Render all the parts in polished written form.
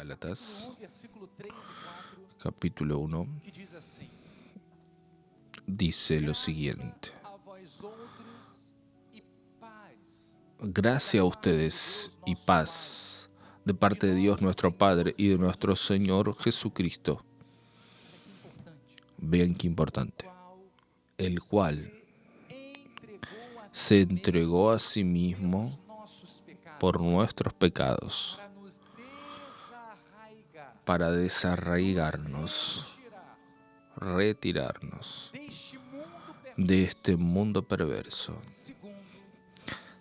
Gálatas, capítulo 1, dice lo siguiente: gracia a ustedes y paz de parte de Dios nuestro Padre y de nuestro Señor Jesucristo. Vean qué importante. El cual se entregó a sí mismo por nuestros pecados para desarraigarnos, retirarnos de este mundo perverso,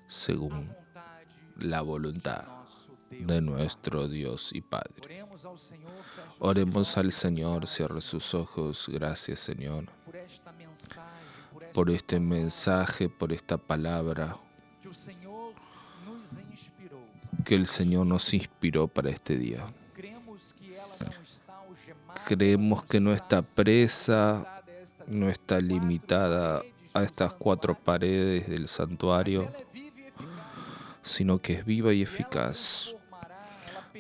según la voluntad de nuestro Dios y Padre. Oremos al Señor, cierre sus ojos. Gracias, Señor, por este mensaje, por esta palabra que el Señor nos inspiró para este día. Creemos que no está presa, no está limitada a estas 4 paredes del santuario, sino que es viva y eficaz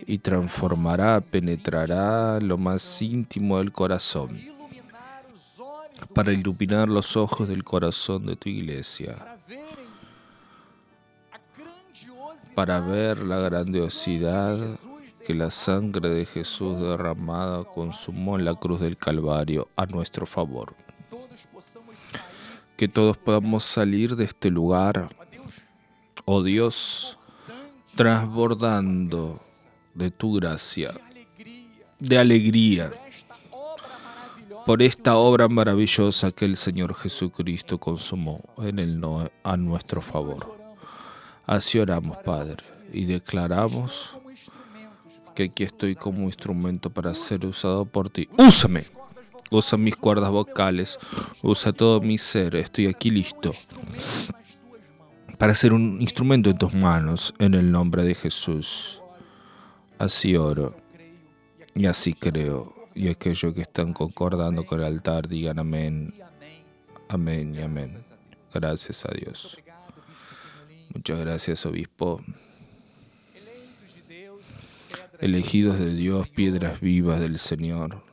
y transformará, penetrará lo más íntimo del corazón para iluminar los ojos del corazón de tu iglesia, para ver la grandiosidad que la sangre de Jesús derramada consumó en la cruz del Calvario a nuestro favor. Que todos podamos salir de este lugar, oh Dios, transbordando de tu gracia, de alegría, por esta obra maravillosa que el Señor Jesucristo consumó a nuestro favor. Así oramos, Padre, y declaramos que aquí estoy como instrumento para ser usado por ti. ¡Úsame! Usa mis cuerdas vocales, usa todo mi ser. Estoy aquí listo para ser un instrumento en tus manos, en el nombre de Jesús. Así oro y así creo. Y aquellos que están concordando con el altar digan amén, amén y amén. Gracias a Dios. Muchas gracias, obispo. Elegidos de Dios, piedras vivas del Señor.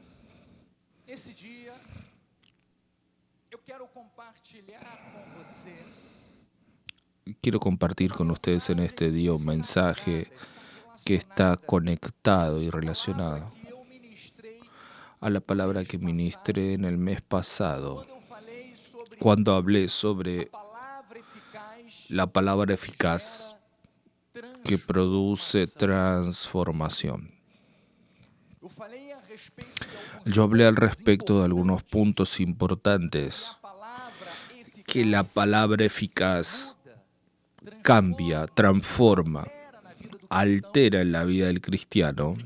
Quiero compartir con ustedes en este día un mensaje que está conectado y relacionado a la palabra que ministré en el mes pasado, cuando hablé sobre la palabra eficaz que produce transformación. Yo hablé al respecto de algunos puntos importantes que la palabra eficaz cambia, transforma, altera en la vida del cristiano,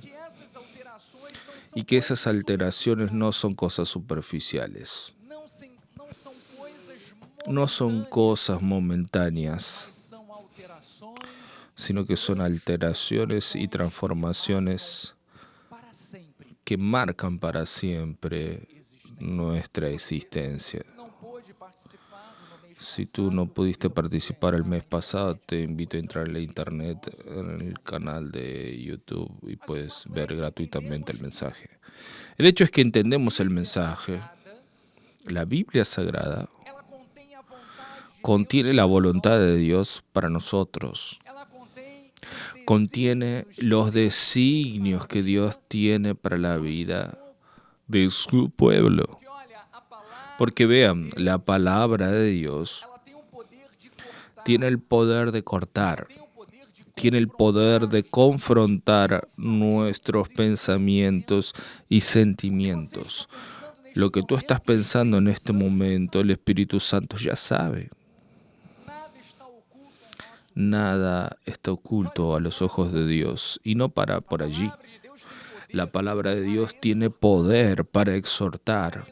y que esas alteraciones no son cosas superficiales, no son cosas momentáneas, sino que son alteraciones y transformaciones que marcan para siempre nuestra existencia. Si tú no pudiste participar el mes pasado, te invito a entrar en la internet, en el canal de YouTube, y puedes ver gratuitamente el mensaje. El hecho es que entendemos el mensaje. La Biblia Sagrada contiene la voluntad de Dios para nosotros. Contiene los designios que Dios tiene para la vida de su pueblo. Porque vean, la palabra de Dios tiene el poder de cortar, tiene el poder de confrontar nuestros pensamientos y sentimientos. Lo que tú estás pensando en este momento, el Espíritu Santo ya sabe. Nada está oculto a los ojos de Dios y no para por allí. La palabra de Dios tiene poder para exhortar,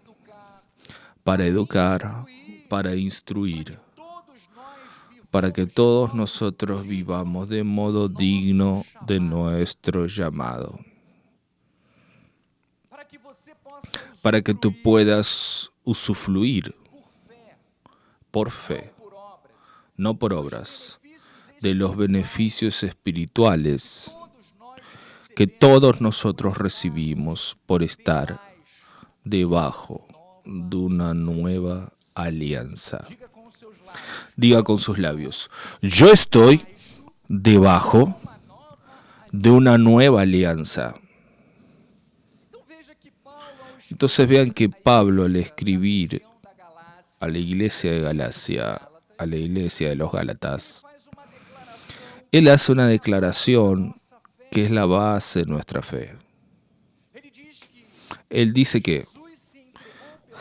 para educar, para instruir, para que todos nosotros vivamos de modo digno de nuestro llamado. Para que tú puedas usufruir por fe, no por obras, de los beneficios espirituales que todos nosotros recibimos por estar debajo de una nueva alianza. Diga con sus labios, yo estoy debajo de una nueva alianza. Entonces vean que Pablo, al escribir a la iglesia de Galacia, a la iglesia de los Gálatas, él hace una declaración que es la base de nuestra fe. Él dice que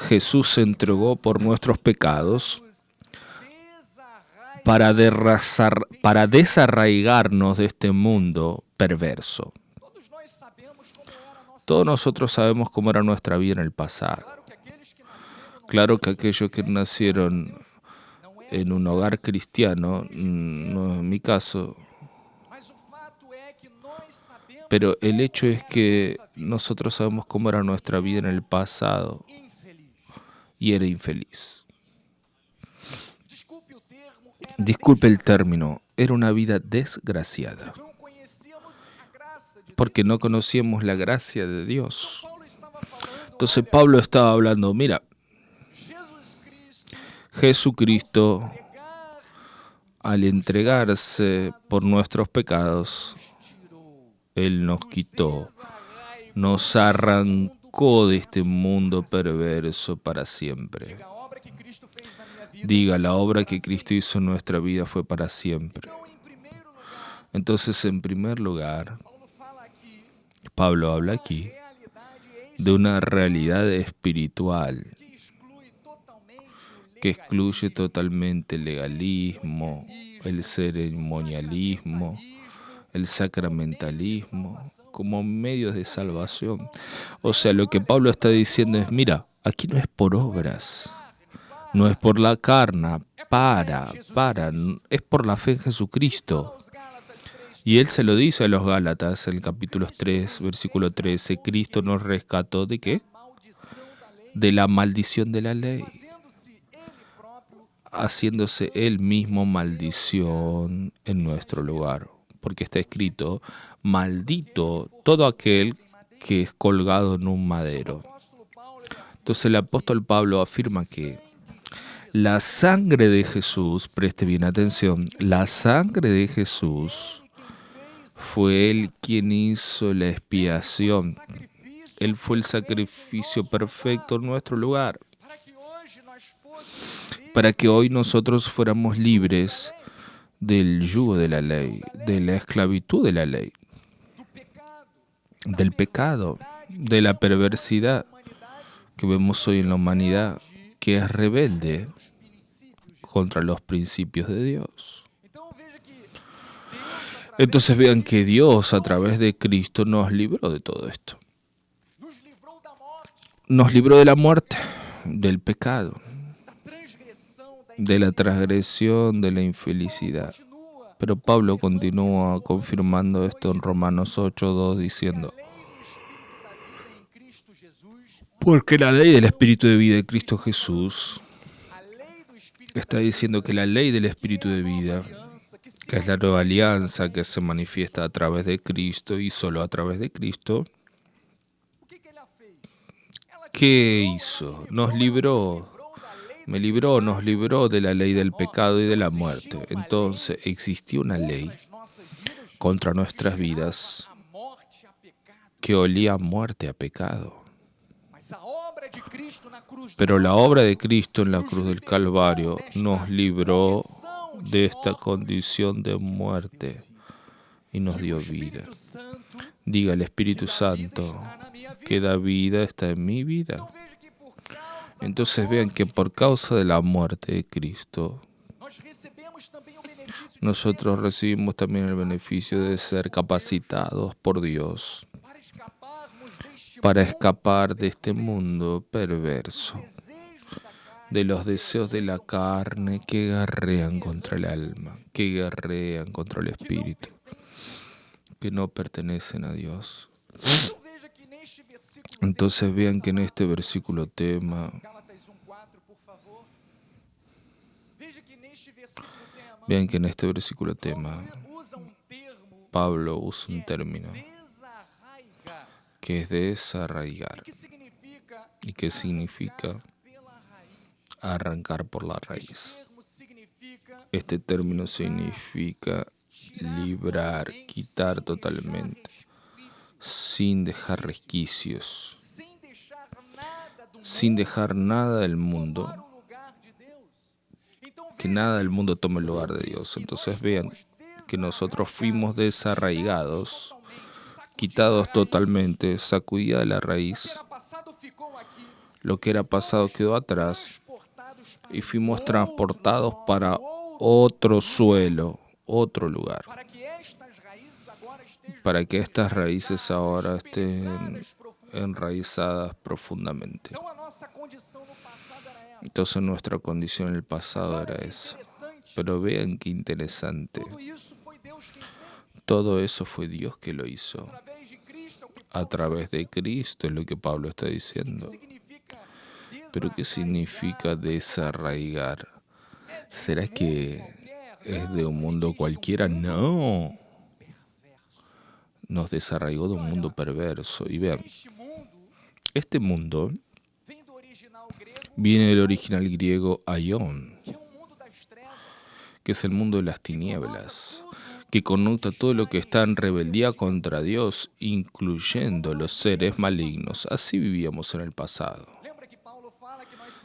Jesús se entregó por nuestros pecados para desarraigarnos de este mundo perverso. Todos nosotros sabemos cómo era nuestra vida en el pasado. Claro que aquellos que nacieron en un hogar cristiano, no es mi caso, pero el hecho es que nosotros sabemos cómo era nuestra vida en el pasado y era infeliz. Disculpe el término, era una vida desgraciada, porque no conocíamos la gracia de Dios. Entonces Pablo estaba hablando, mira, Jesucristo, al entregarse por nuestros pecados, Él nos quitó, nos arrancó de este mundo perverso para siempre. Diga, la obra que Cristo hizo en nuestra vida fue para siempre. Entonces, en primer lugar, Pablo habla aquí de una realidad espiritual que excluye totalmente el legalismo, el ceremonialismo, el sacramentalismo como medios de salvación. O sea, lo que Pablo está diciendo es, mira, aquí no es por obras, no es por la carne, es por la fe en Jesucristo. Y él se lo dice a los Gálatas en el capítulo 3, versículo 13, Cristo nos rescató ¿de qué? De la maldición de la ley, haciéndose él mismo maldición en nuestro lugar. Porque está escrito, maldito todo aquel que es colgado en un madero. Entonces el apóstol Pablo afirma que la sangre de Jesús, preste bien atención, la sangre de Jesús fue Él quien hizo la expiación. Él fue el sacrificio perfecto en nuestro lugar, para que hoy nosotros fuéramos libres del yugo de la ley, de la esclavitud de la ley, del pecado, de la perversidad que vemos hoy en la humanidad, que es rebelde contra los principios de Dios. Entonces vean que Dios a través de Cristo nos libró de todo esto. Nos libró de la muerte, del pecado, de la transgresión, de la infelicidad. Pero Pablo continúa confirmando esto en Romanos 8:2 diciendo, porque la ley del Espíritu de vida de Cristo Jesús está diciendo que la ley del Espíritu de vida, que es la nueva alianza que se manifiesta a través de Cristo y solo a través de Cristo, ¿qué hizo? Nos libró de la ley del pecado y de la muerte. Entonces existió una ley contra nuestras vidas que olía a muerte, a pecado. Pero la obra de Cristo en la cruz del Calvario nos libró de esta condición de muerte y nos dio vida. Diga, el Espíritu Santo que da vida está en mi vida. Entonces vean que por causa de la muerte de Cristo, nosotros recibimos también el beneficio de ser capacitados por Dios para escapar de este mundo perverso, de los deseos de la carne que guerrean contra el alma, que guerrean contra el espíritu, que no pertenecen a Dios. Entonces vean que en este versículo tema, Pablo usa un término, que es desarraigar. ¿Y qué significa arrancar por la raíz? Este término significa librar, quitar totalmente, sin dejar resquicios, sin dejar nada del mundo, que nada del mundo tome el lugar de Dios. Entonces vean que nosotros fuimos desarraigados, quitados totalmente, sacudida de la raíz. Lo que era pasado quedó atrás y fuimos transportados para otro suelo, otro lugar, para que estas raíces ahora estén enraizadas profundamente. Entonces nuestra condición en el pasado era esa. Pero vean qué interesante. Todo eso fue Dios que lo hizo. A través de Cristo es lo que Pablo está diciendo. Pero ¿qué significa desarraigar? ¿Será que es de un mundo cualquiera? No. Nos desarraigó de un mundo perverso. Y vean, este mundo viene del original griego aion, que es el mundo de las tinieblas, que connota todo lo que está en rebeldía contra Dios, incluyendo los seres malignos. Así vivíamos en el pasado.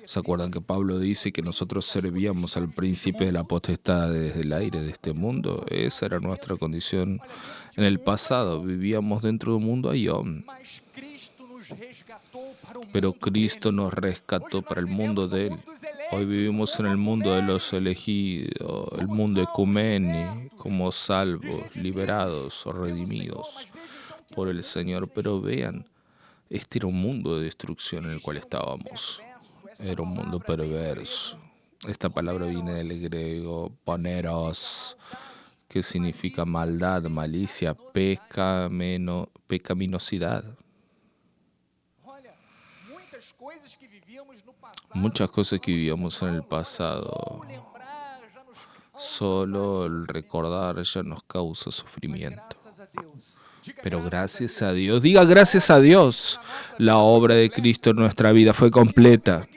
¿Se acuerdan que Pablo dice que nosotros servíamos al príncipe de la potestad desde el aire de este mundo? Esa era nuestra condición en el pasado. Vivíamos dentro de un mundo aion. Pero Cristo nos rescató para el mundo de Él. Hoy vivimos en el mundo de los elegidos, el mundo ecumeni, como salvos, liberados o redimidos por el Señor. Pero vean, este era un mundo de destrucción en el cual estábamos. Era un mundo perverso. Esta palabra viene del griego poneros, que significa maldad, malicia, pecaminosidad. Muchas cosas que vivíamos en el pasado, solo el recordar ya nos causa sufrimiento. Pero gracias a Dios, diga gracias a Dios, la obra de Cristo en nuestra vida fue completa.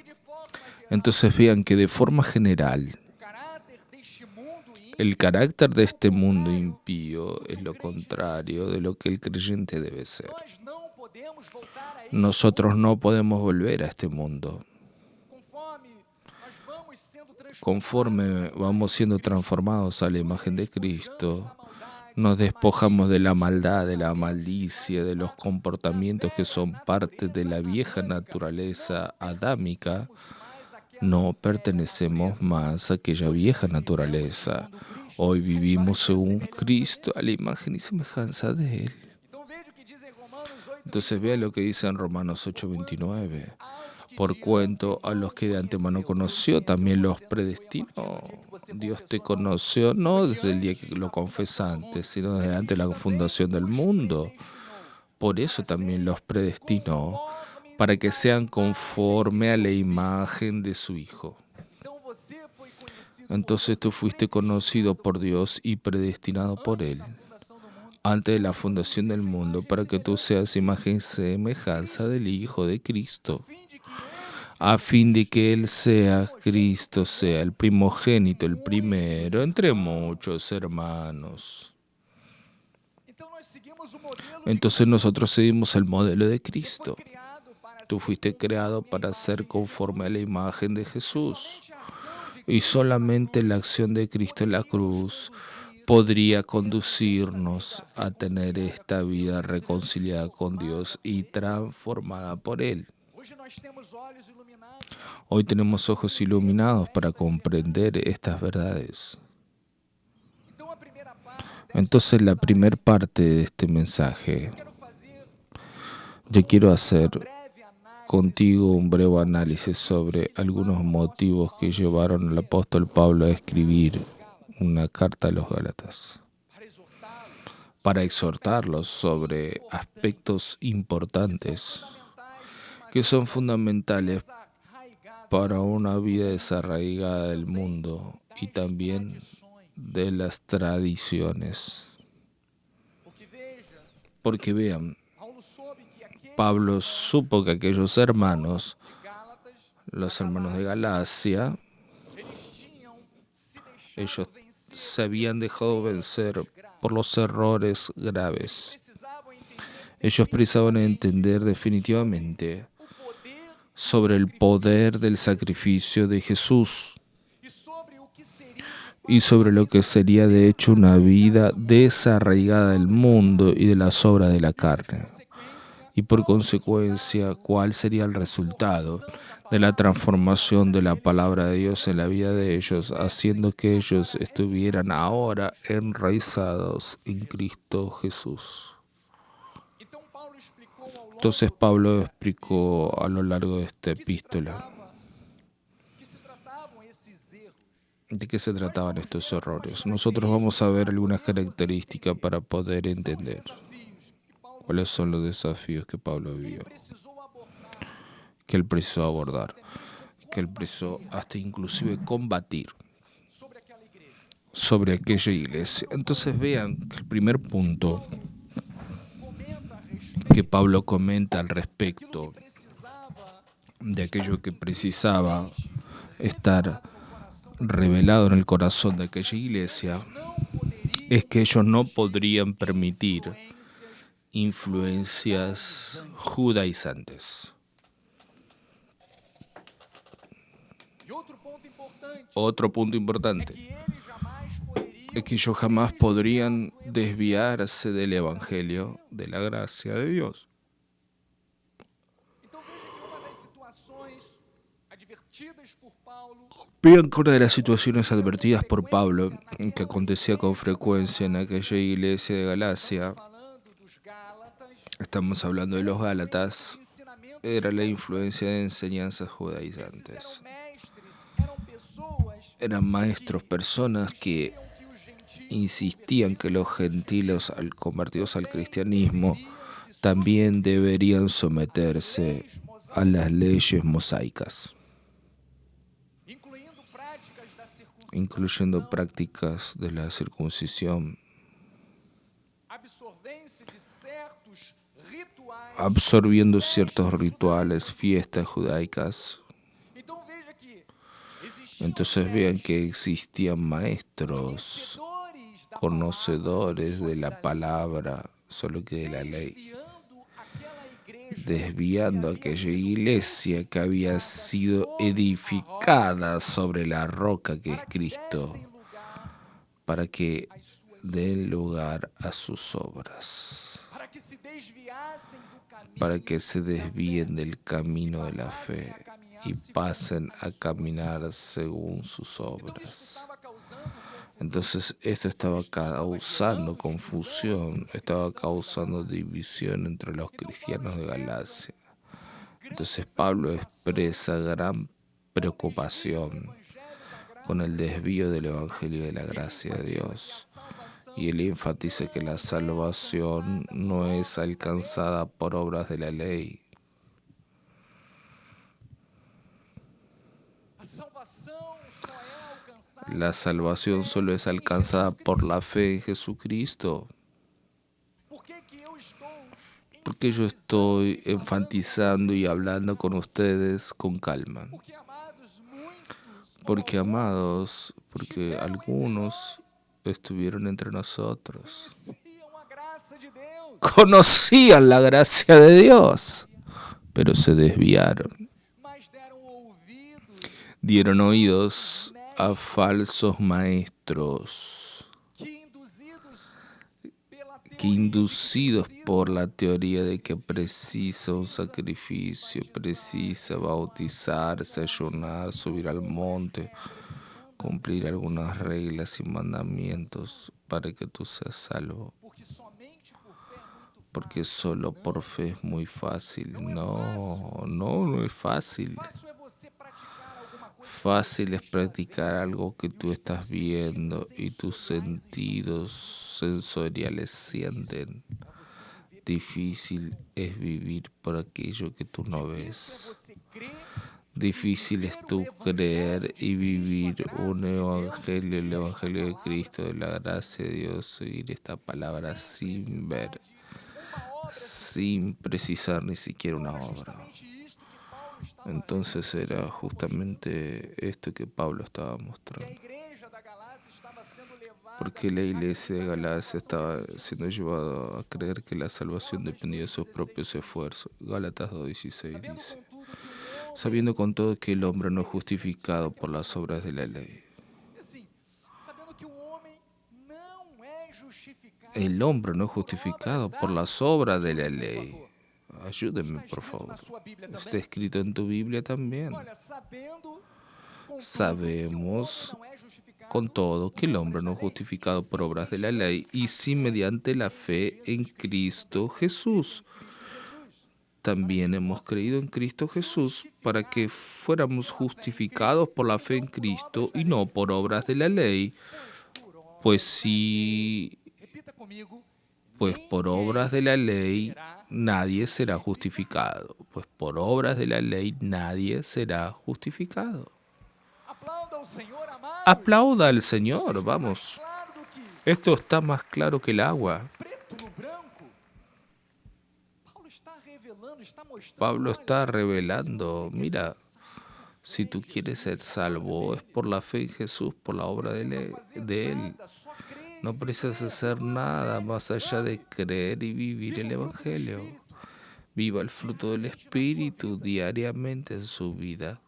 Entonces vean que de forma general, el carácter de este mundo impío es lo contrario de lo que el creyente debe ser. Nosotros no podemos volver a este mundo. Conforme vamos siendo transformados a la imagen de Cristo, nos despojamos de la maldad, de la malicia, de los comportamientos que son parte de la vieja naturaleza adámica. No pertenecemos más a aquella vieja naturaleza. Hoy vivimos según Cristo, a la imagen y semejanza de Él. Entonces vea lo que dice en Romanos 8:29. Por cuanto a los que de antemano conoció, también los predestinó. Dios te conoció no desde el día que lo confesaste, sino desde antes de la fundación del mundo. Por eso también los predestinó, para que sean conforme a la imagen de su Hijo. Entonces tú fuiste conocido por Dios y predestinado por Él, antes de la fundación del mundo, para que tú seas imagen y semejanza del Hijo de Cristo, a fin de que Él sea, Cristo sea, el primogénito, el primero, entre muchos hermanos. Entonces nosotros seguimos el modelo de Cristo. Tú fuiste creado para ser conforme a la imagen de Jesús. Y solamente la acción de Cristo en la cruz podría conducirnos a tener esta vida reconciliada con Dios y transformada por Él. Hoy tenemos ojos iluminados para comprender estas verdades. Entonces, la primera parte de este mensaje, yo quiero hacer contigo un breve análisis sobre algunos motivos que llevaron al apóstol Pablo a escribir una carta a los Gálatas, para exhortarlos sobre aspectos importantes que son fundamentales para una vida desarraigada del mundo y también de las tradiciones. Porque vean, Pablo supo que aquellos hermanos, los hermanos de Galacia, ellos se habían dejado vencer por los errores graves. Ellos precisaban entender definitivamente sobre el poder del sacrificio de Jesús y sobre lo que sería de hecho una vida desarraigada del mundo y de las obras de la carne. Y por consecuencia, ¿cuál sería el resultado de la transformación de la palabra de Dios en la vida de ellos, haciendo que ellos estuvieran ahora enraizados en Cristo Jesús? Entonces Pablo explicó a lo largo de esta epístola de qué se trataban estos errores. Nosotros vamos a ver algunas características para poder entender cuáles son los desafíos que Pablo vio, que él precisó abordar, que él precisó hasta inclusive combatir sobre aquella iglesia. Entonces vean que el primer punto que Pablo comenta al respecto de aquello que precisaba estar revelado en el corazón de aquella iglesia es que ellos no podrían permitir influencias judaizantes. Otro punto importante es que ellos jamás podrían desviarse del evangelio de la gracia de Dios. Vean que una de las situaciones advertidas por Pablo, que acontecía con frecuencia en aquella iglesia de Galacia, estamos hablando de los Gálatas, era la influencia de enseñanzas judaizantes. Eran maestros, personas que insistían que los gentiles, al convertidos al cristianismo, también deberían someterse a las leyes mosaicas, incluyendo prácticas de la circuncisión, absorbiendo ciertos rituales, fiestas judaicas. Entonces vean que existían maestros, conocedores de la palabra, solo que de la ley, desviando aquella iglesia que había sido edificada sobre la roca que es Cristo, para que den lugar a sus obras, para que se desvíen del camino de la fe y pasen a caminar según sus obras. Entonces esto estaba causando confusión, estaba causando división entre los cristianos de Galacia. Entonces Pablo expresa gran preocupación con el desvío del evangelio de la gracia de Dios. Y él enfatiza que la salvación no es alcanzada por obras de la ley. La salvación solo es alcanzada por la fe en Jesucristo. ¿Por qué yo estoy enfatizando y hablando con ustedes con calma? Porque, amados, porque algunos estuvieron entre nosotros, conocían la gracia de Dios, pero se desviaron, dieron oídos a falsos maestros que, inducidos por la teoría de que precisa un sacrificio, precisa bautizarse, ayunar, subir al monte, cumplir algunas reglas y mandamientos para que tú seas salvo. Porque solo por fe es muy fácil. No es fácil. Fácil es practicar algo que tú estás viendo y tus sentidos sensoriales sienten. Difícil es vivir por aquello que tú no ves. Difícil es tú creer y vivir un evangelio, el evangelio de Cristo, de la gracia de Dios, seguir esta palabra sin ver. sin precisar ni siquiera una obra. Entonces era justamente esto que Pablo estaba mostrando. Porque la iglesia de Galacia estaba siendo llevada a creer que la salvación dependía de sus propios esfuerzos. Gálatas 2:16 dice, sabiendo con todo que el hombre no es justificado por las obras de la ley. El hombre no es justificado por las obras de la ley. Ayúdenme, por favor. Está escrito en tu Biblia también. Sabemos con todo que el hombre no es justificado por obras de la ley, y sí mediante la fe en Cristo Jesús. También hemos creído en Cristo Jesús para que fuéramos justificados por la fe en Cristo y no por obras de la ley. Pues por obras de la ley nadie será justificado. Pues por obras de la ley nadie será justificado. Aplauda al Señor, vamos. Esto está más claro que el agua. Pablo está revelando, mira, si tú quieres ser salvo es por la fe en Jesús, por la obra de Él. No precisas hacer nada más allá de creer y vivir el Evangelio. Viva el fruto del Espíritu diariamente en su vida.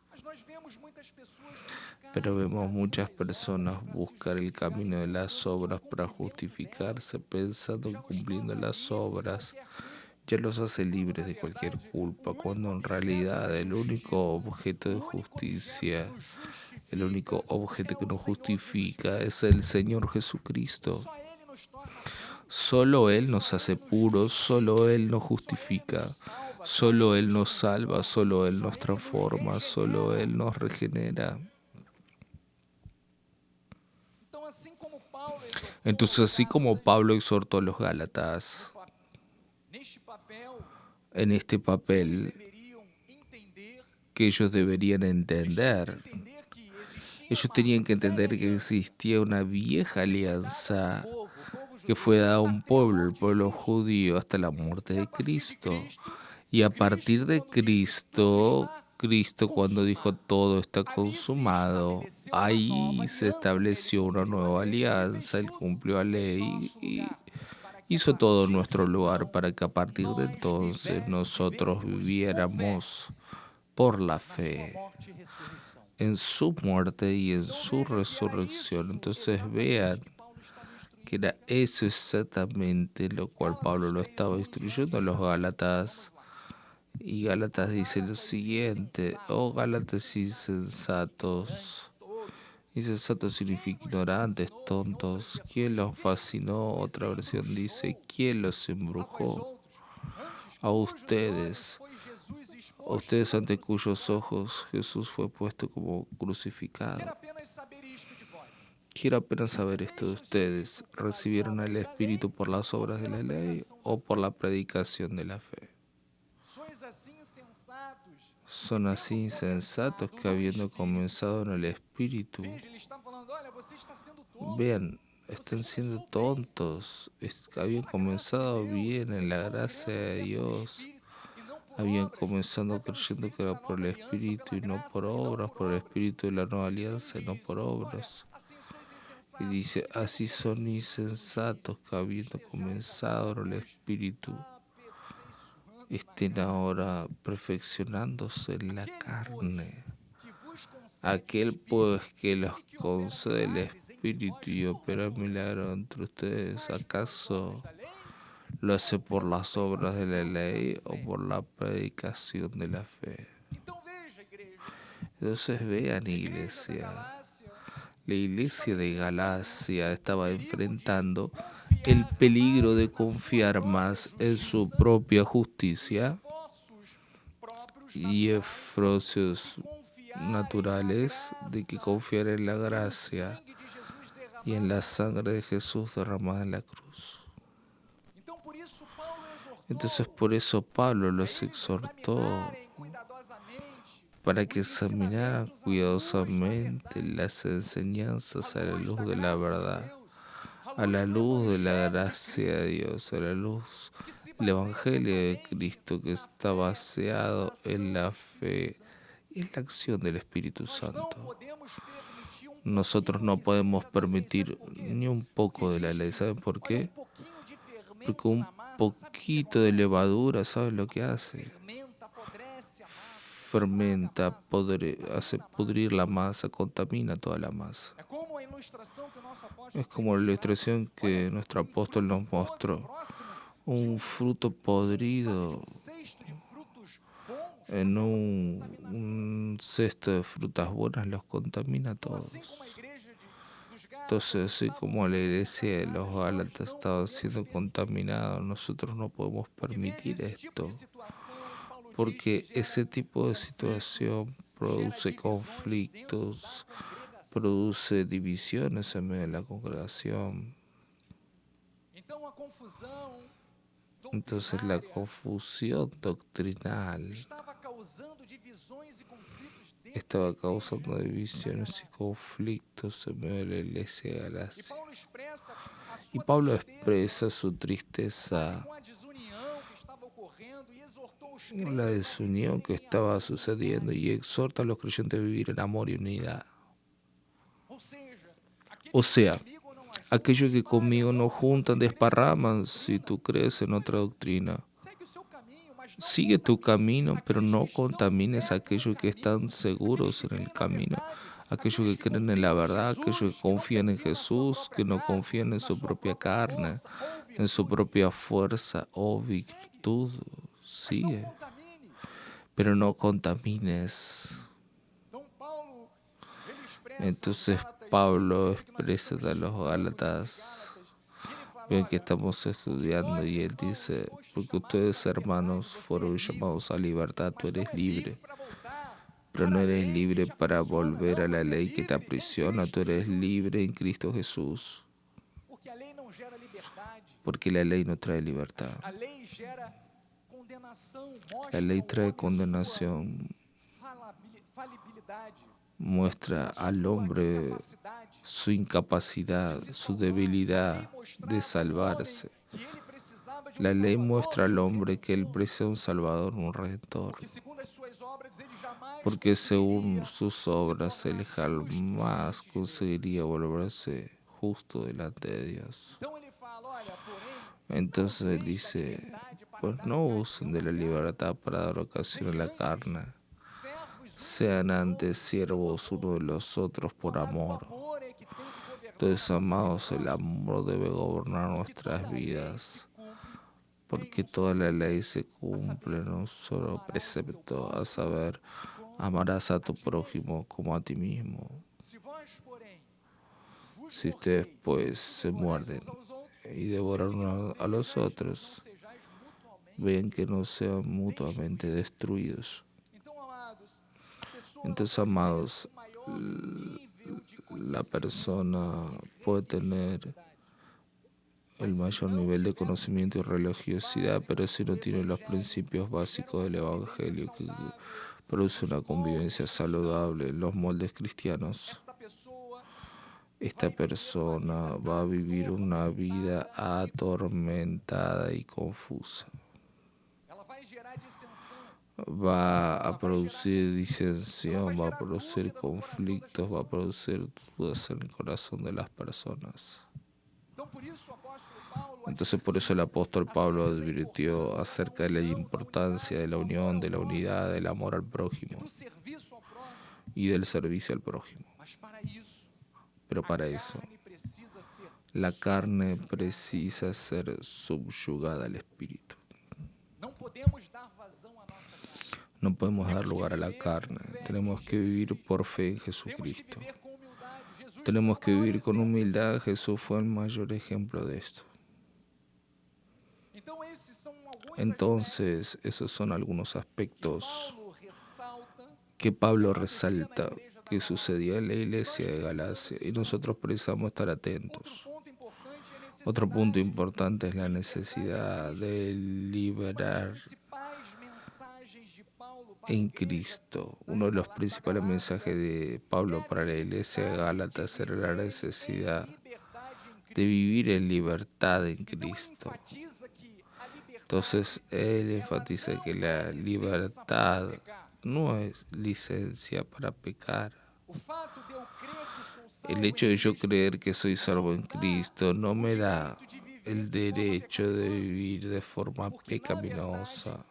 Pero vemos muchas personas buscar el camino de las obras para justificarse, pensando que cumpliendo las obras ya los hace libres de cualquier culpa, cuando en realidad el único objeto de justicia, el único objeto que nos justifica es el Señor Jesucristo. Solo Él nos hace puros, solo Él nos justifica, solo Él nos salva, solo Él nos transforma, solo Él nos regenera. Entonces, así como Pablo exhortó a los Gálatas en este papel que ellos deberían entender, ellos tenían que entender que existía una vieja alianza que fue dada a un pueblo, el pueblo judío, hasta la muerte de Cristo. Y a partir de Cristo, cuando dijo todo está consumado, ahí se estableció una nueva alianza, Él cumplió la ley y hizo todo en nuestro lugar para que a partir de entonces nosotros viviéramos por la fe en su muerte y en su resurrección. Entonces vean que era eso exactamente lo cual Pablo lo estaba instruyendo a los Gálatas. Y Gálatas dice lo siguiente: oh Gálatas insensatos. Insensatos significa ignorantes, tontos. ¿Quién los fascinó? Otra versión dice: ¿quién los embrujó? A ustedes ante cuyos ojos Jesús fue puesto como crucificado. Quiero apenas saber esto de ustedes. ¿Recibieron el Espíritu por las obras de la ley o por la predicación de la fe? Son así insensatos que habiendo comenzado en el Espíritu, vean, están siendo tontos, habían comenzado bien en la gracia de Dios, habían comenzado creyendo que era por el Espíritu y no por obras, por el Espíritu de la nueva alianza y no por obras. Y dice, así son insensatos que habiendo comenzado en el Espíritu, estén ahora perfeccionándose en la carne. Aquel pues que los concede el Espíritu y opera milagros entre ustedes, ¿acaso lo hace por las obras de la ley o por la predicación de la fe? Entonces vean, iglesia, la iglesia de Galacia estaba enfrentando el peligro de confiar más en su propia justicia y esfuerzos naturales de que confiar en la gracia y en la sangre de Jesús derramada en la cruz. Entonces por eso Pablo los exhortó para que examinaran cuidadosamente las enseñanzas a la luz de la verdad, a la luz de la gracia de Dios, a la luz El Evangelio de Cristo, que está baseado en la fe y en la acción del Espíritu Santo. Nosotros no podemos permitir ni un poco de la ley. ¿Saben por qué? Porque un poquito de levadura, ¿saben lo que hace? Fermenta, hace pudrir la masa, contamina toda la masa. Es como la ilustración que nuestro apóstol nos mostró. Un fruto podrido en un cesto de frutas buenas los contamina a todos. Entonces, así como la iglesia de los Gálatas estaba siendo contaminada, nosotros no podemos permitir esto, porque ese tipo de situación produce conflictos, produce divisiones en medio de la congregación. Entonces la confusión doctrinal estaba causando divisiones y conflictos en medio de la iglesia de Galacia. Y Pablo expresa su tristeza con la desunión que estaba sucediendo y exhorta a los creyentes a vivir en amor y unidad. O sea, aquellos que conmigo no juntan, desparraman si tú crees en otra doctrina. Sigue tu camino, pero no contamines a aquellos que están seguros en el camino, aquellos que creen en la verdad, aquellos que confían en Jesús, que no confían en su propia carne, en su propia fuerza o virtud. Sigue, pero no contamines. Entonces Pablo expresa a los Gálatas. Ven que estamos estudiando y él dice, porque ustedes hermanos fueron llamados a libertad, tú eres libre, pero no eres libre para volver a la ley que te aprisiona, tú eres libre en Cristo Jesús, porque la ley no trae libertad, la ley trae condenación, muestra al hombre su incapacidad, su debilidad de salvarse. La ley muestra al hombre que él precisa un Salvador, un Redentor, porque según sus obras él jamás conseguiría volverse justo delante de Dios. Entonces él dice, pues no usen de la libertad para dar ocasión a la carne, sean antes siervos uno de los otros por amor. Entonces, amados, el amor debe gobernar nuestras vidas, porque toda la ley se cumple en un solo precepto, a saber, amarás a tu prójimo como a ti mismo. Si ustedes pues se muerden y devoran unos a los otros, ven que no sean mutuamente destruidos. Entonces, amados, la persona puede tener el mayor nivel de conocimiento y religiosidad, pero si no tiene los principios básicos del Evangelio que produce una convivencia saludable en los moldes cristianos, esta persona va a vivir una vida atormentada y confusa. Va a producir disensión, va a producir conflictos, va a producir dudas en el corazón de las personas. Entonces por eso el apóstol Pablo advirtió acerca de la importancia de la unión, de la unidad, del amor al prójimo y del servicio al prójimo. Pero para eso, la carne precisa ser subyugada al espíritu. No podemos dar lugar a la carne. Tenemos que vivir por fe en Jesucristo. Tenemos que vivir con humildad. Jesús fue el mayor ejemplo de esto. Entonces, esos son algunos aspectos que Pablo resalta que sucedía en la iglesia de Galacia y nosotros precisamos estar atentos. Otro punto importante es la necesidad de liberar en Cristo. Uno de los principales mensajes de Pablo para la iglesia de Gálatas era la necesidad de vivir en libertad en Cristo. Entonces él enfatiza que la libertad no es licencia para pecar. El hecho de yo creer que soy salvo en Cristo no me da el derecho de vivir de forma pecaminosa.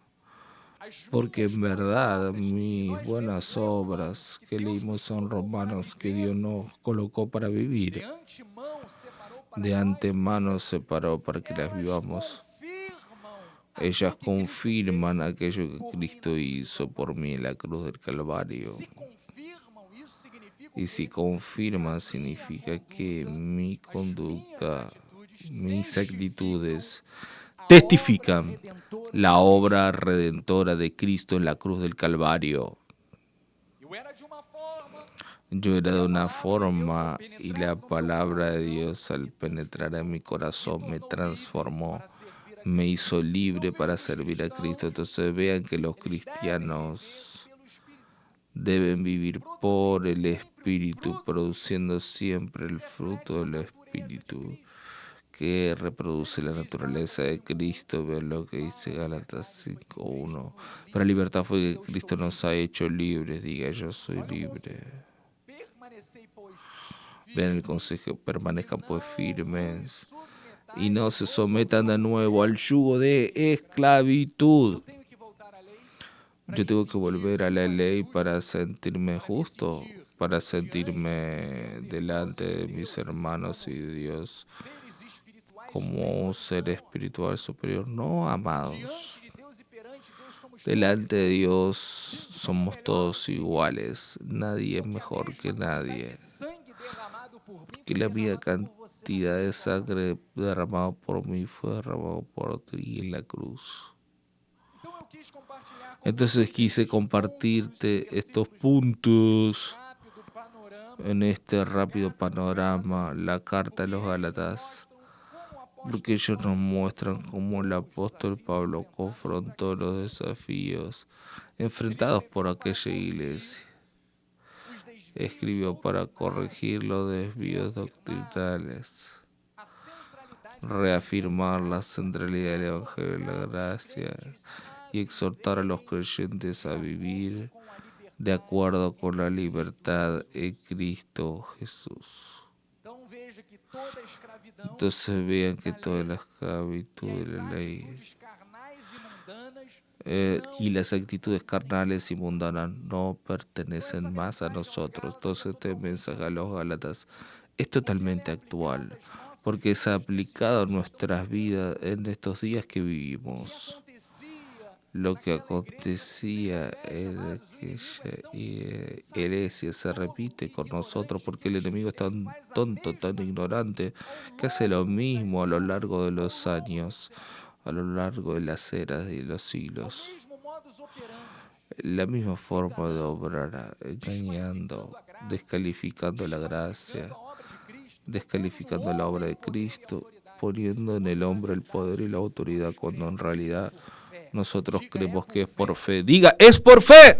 Porque en verdad mis buenas obras que leímos en Romanos, que Dios nos colocó para vivir, de antemano separó para que las vivamos. Ellas confirman aquello que Cristo hizo por mí en la cruz del Calvario. Y si confirman, significa que mi conducta, mis actitudes, testifican la obra redentora de Cristo en la cruz del Calvario. Yo era de una forma y la palabra de Dios al penetrar en mi corazón me transformó, me hizo libre para servir a Cristo. Entonces vean que los cristianos deben vivir por el Espíritu, produciendo siempre el fruto del Espíritu que reproduce la naturaleza de Cristo. Vean lo que dice Gálatas 5:1. Para libertad fue que Cristo nos ha hecho libres. Diga, yo soy libre. Vean el consejo, permanezcan pues firmes y no se sometan de nuevo al yugo de esclavitud. Yo tengo que volver a la ley para sentirme justo, para sentirme delante de mis hermanos y de Dios como un ser espiritual superior. No, amados. Delante de Dios somos todos iguales. Nadie es mejor que nadie. Que la misma cantidad de sangre derramado por mí fue derramado por ti en la cruz. Entonces quise compartirte estos puntos en este rápido panorama, la carta de los Gálatas, porque ellos nos muestran cómo el apóstol Pablo confrontó los desafíos enfrentados por aquella iglesia. Escribió para corregir los desvíos doctrinales, reafirmar la centralidad del Evangelio de la Gracia y exhortar a los creyentes a vivir de acuerdo con la libertad en Cristo Jesús. Entonces vean que toda la esclavitud de la ley y las actitudes carnales y mundanas no pertenecen más a nosotros. Entonces este mensaje a los Gálatas es totalmente actual, porque es aplicado a nuestras vidas en estos días que vivimos. Lo que acontecía en aquella heresia se repite con nosotros, porque el enemigo es tan tonto, tan ignorante, que hace lo mismo a lo largo de los años, a lo largo de las eras y los siglos. La misma forma de obrar, engañando, descalificando la gracia, descalificando la obra de Cristo, poniendo en el hombre el poder y la autoridad, cuando en realidad nosotros creemos que es por fe. Diga, es por fe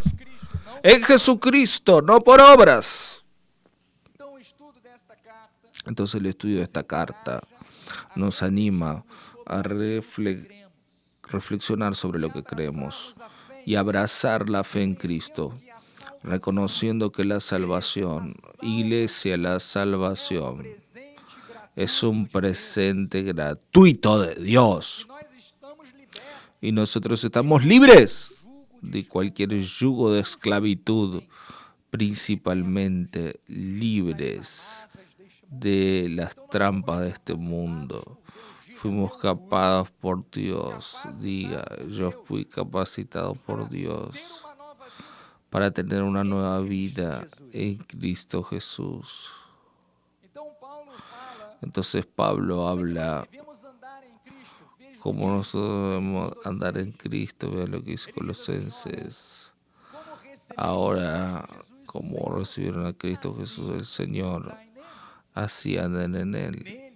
en Jesucristo, no por obras. Entonces el estudio de esta carta nos anima a reflexionar sobre lo que creemos y abrazar la fe en Cristo, reconociendo que la salvación, iglesia, la salvación es un presente gratuito de Dios. Y nosotros estamos libres de cualquier yugo de esclavitud, principalmente libres de las trampas de este mundo. Fuimos capados por Dios. Diga, yo fui capacitado por Dios para tener una nueva vida en Cristo Jesús. Entonces Pablo habla cómo nosotros debemos andar en Cristo. Vean lo que dice Colosenses. Ahora, como recibieron a Cristo Jesús el Señor, así anden en Él,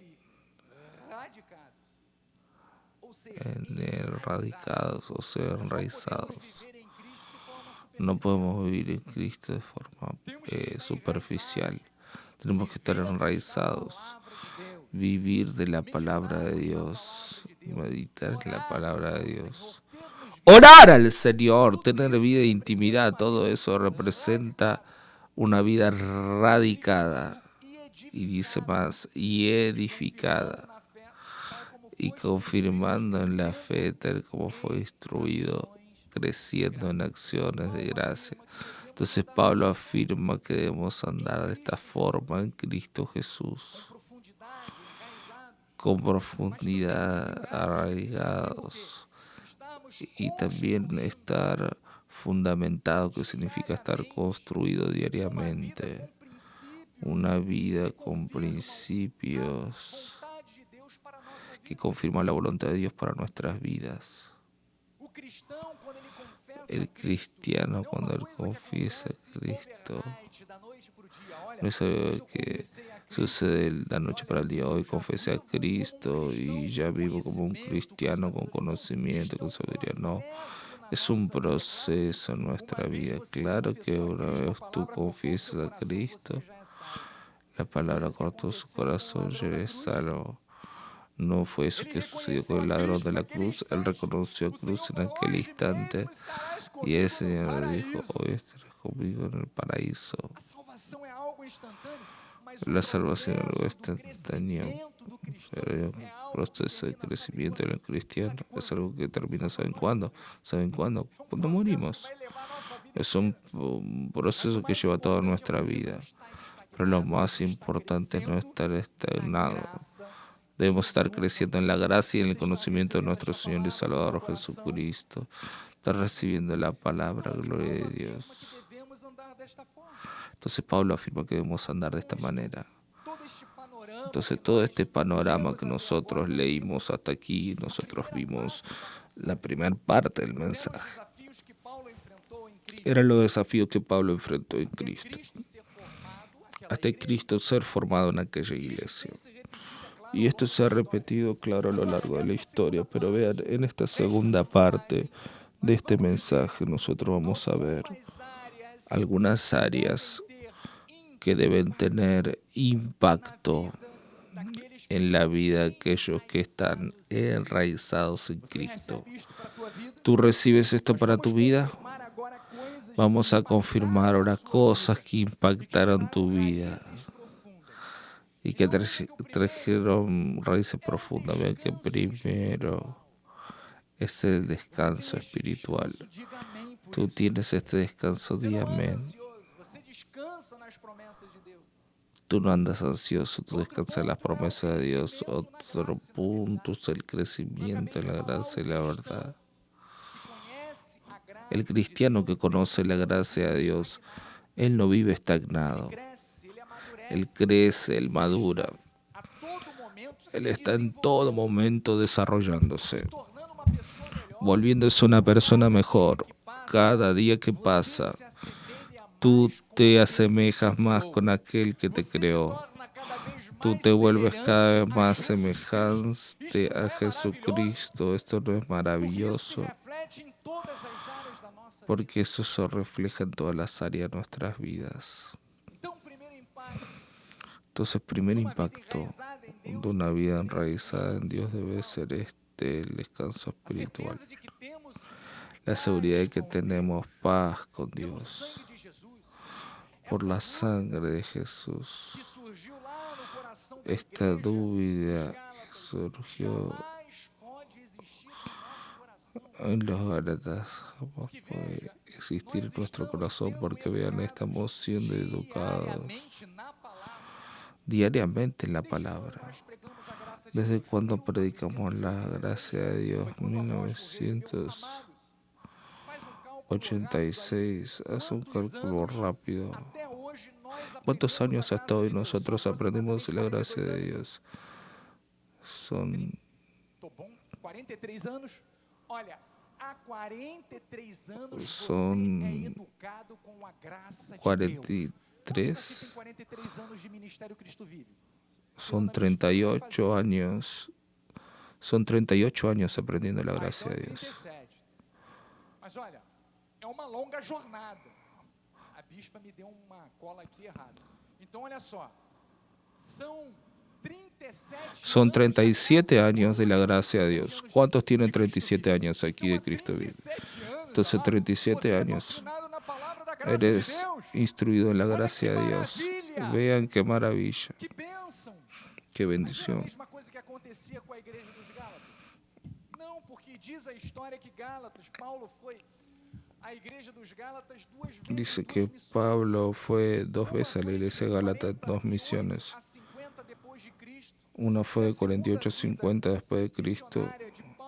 radicados, o sea, enraizados. No podemos vivir en Cristo de forma superficial. Tenemos que estar enraizados. vivir de la palabra de Dios, meditar en la palabra de Dios, orar al Señor, tener vida de intimidad, todo eso representa una vida radicada, y dice más, y edificada, y confirmando en la fe tal como fue instruido, creciendo en acciones de gracia. Entonces Pablo afirma que debemos andar de esta forma en Cristo Jesús, con profundidad, arraigados, y también estar fundamentado, que significa estar construido diariamente, una vida con principios que confirman la voluntad de Dios para nuestras vidas. El cristiano, cuando él confiesa a Cristo, no es algo que sucede de la noche para el día. Hoy confesé a Cristo y ya vivo como un cristiano con conocimiento, con sabiduría. No, es un proceso en nuestra vida. Claro que una vez tú confiesas a Cristo, la palabra cortó su corazón, ya eres salvo. No fue eso que sucedió con el ladrón de la cruz. Él reconoció a cruz en aquel instante y el Señor le dijo, hoy estarás conmigo en el paraíso. La salvación es algo instantáneo, pero hay un proceso de crecimiento en el cristiano. Es algo que termina, ¿saben cuándo? ¿Saben cuándo? Cuando morimos. Es un proceso que lleva toda nuestra vida. Pero lo más importante es no estar estagnado. Debemos estar creciendo en la gracia y en el conocimiento de nuestro Señor y Salvador Jesucristo. Estar recibiendo la palabra, gloria de Dios. Entonces Pablo afirma que debemos andar de esta manera. Entonces todo este panorama que nosotros leímos hasta aquí, nosotros vimos la primera parte del mensaje. Eran los desafíos que Pablo enfrentó en Cristo. Hasta Cristo ser formado en aquella iglesia. Y esto se ha repetido, claro, a lo largo de la historia. Pero vean, en esta segunda parte de este mensaje nosotros vamos a ver algunas áreas que deben tener impacto en la vida de aquellos que están enraizados en Cristo. ¿Tú recibes esto para tu vida? Vamos a confirmar ahora cosas que impactaron tu vida y que trajeron raíces profundas. Vean que primero es el descanso espiritual. Tú tienes este descanso día, amén. Tú no andas ansioso, tú descansas en las promesas de Dios. Otro punto es el crecimiento en la gracia y la verdad. El cristiano que conoce la gracia de Dios, él no vive estagnado. Él crece, él madura. Él está en todo momento desarrollándose, volviéndose una persona mejor. Cada día que pasa, tú te asemejas más con aquel que te creó. Tú te vuelves cada vez más semejante a Jesucristo. Esto no es maravilloso, porque eso se refleja en todas las áreas de nuestras vidas. Entonces, primer impacto de una vida enraizada en Dios debe ser el descanso espiritual. La seguridad de que tenemos paz con Dios por la sangre de Jesús. Esta duda que surgió en los Gálatas jamás puede existir en nuestro corazón, porque vean, estamos siendo educados diariamente en la palabra. ¿Desde cuando predicamos la gracia de Dios? 1986. Haz un cálculo rápido. ¿Cuántos años hasta hoy nosotros aprendimos la gracia de Dios? Son 43 anos. Olha, há 43 anos son você é educado com a graça de 43. Deus. 43 anos de ministério Cristo Vive. Son 38 años. Son 38 años aprendiendo la gracia de Dios. 37. Mas olha, é uma longa jornada. A bispa me deu uma cola aqui errada. Então olha só, são Son 37 años de la gracia de Dios. ¿Cuántos tienen 37 años aquí de Cristo vive? Entonces 37 años. Eres instruido en la gracia de Dios. Vean qué maravilla. Qué bendición. Mesma coisa que acontecia com a igreja dos Gálatas. Não, porque diz a história que Gálatas, Paulo foi à igreja dos Gálatas 2 vezes. Dice que Pablo fue 2 veces a la iglesia de Gálatas en 2 misiones. Una fue de 48 a 50 después de Cristo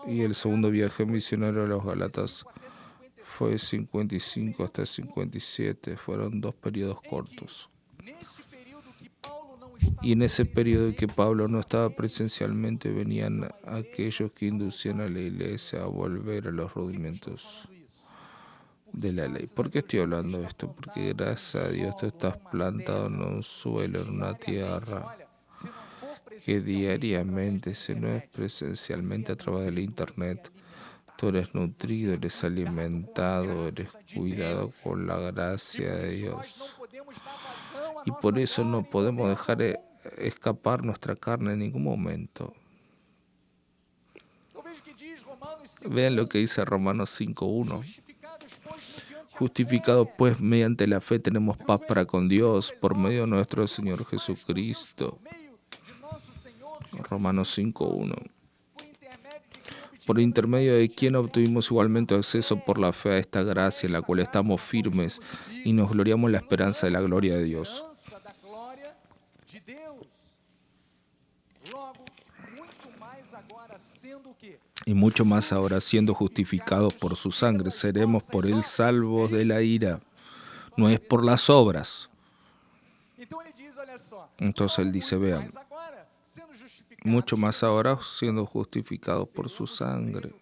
y el segundo viaje misionero a los Gálatas fue de 55 hasta 57. Fueron 2 periodos cortos. Y en ese periodo en que Pablo no estaba presencialmente, venían aquellos que inducían a la iglesia a volver a los rudimentos de la ley. ¿Por qué estoy hablando de esto? Porque gracias a Dios tú estás plantado en un suelo, en una tierra que diariamente, si no es presencialmente a través del internet, tú eres nutrido, eres alimentado, eres cuidado con la gracia de Dios. Y por eso no podemos dejar escapar nuestra carne en ningún momento. Vean lo que dice Romanos 5:1. Justificados pues mediante la fe tenemos paz para con Dios por medio de nuestro Señor Jesucristo. Romanos 5:1. Por intermedio de quien obtuvimos igualmente acceso por la fe a esta gracia, en la cual estamos firmes y nos gloriamos en la esperanza de la gloria de Dios. Y mucho más ahora, siendo justificados por su sangre, seremos por él salvos de la ira. No es por las obras. Entonces él dice, vean, mucho más ahora, siendo justificados por su sangre,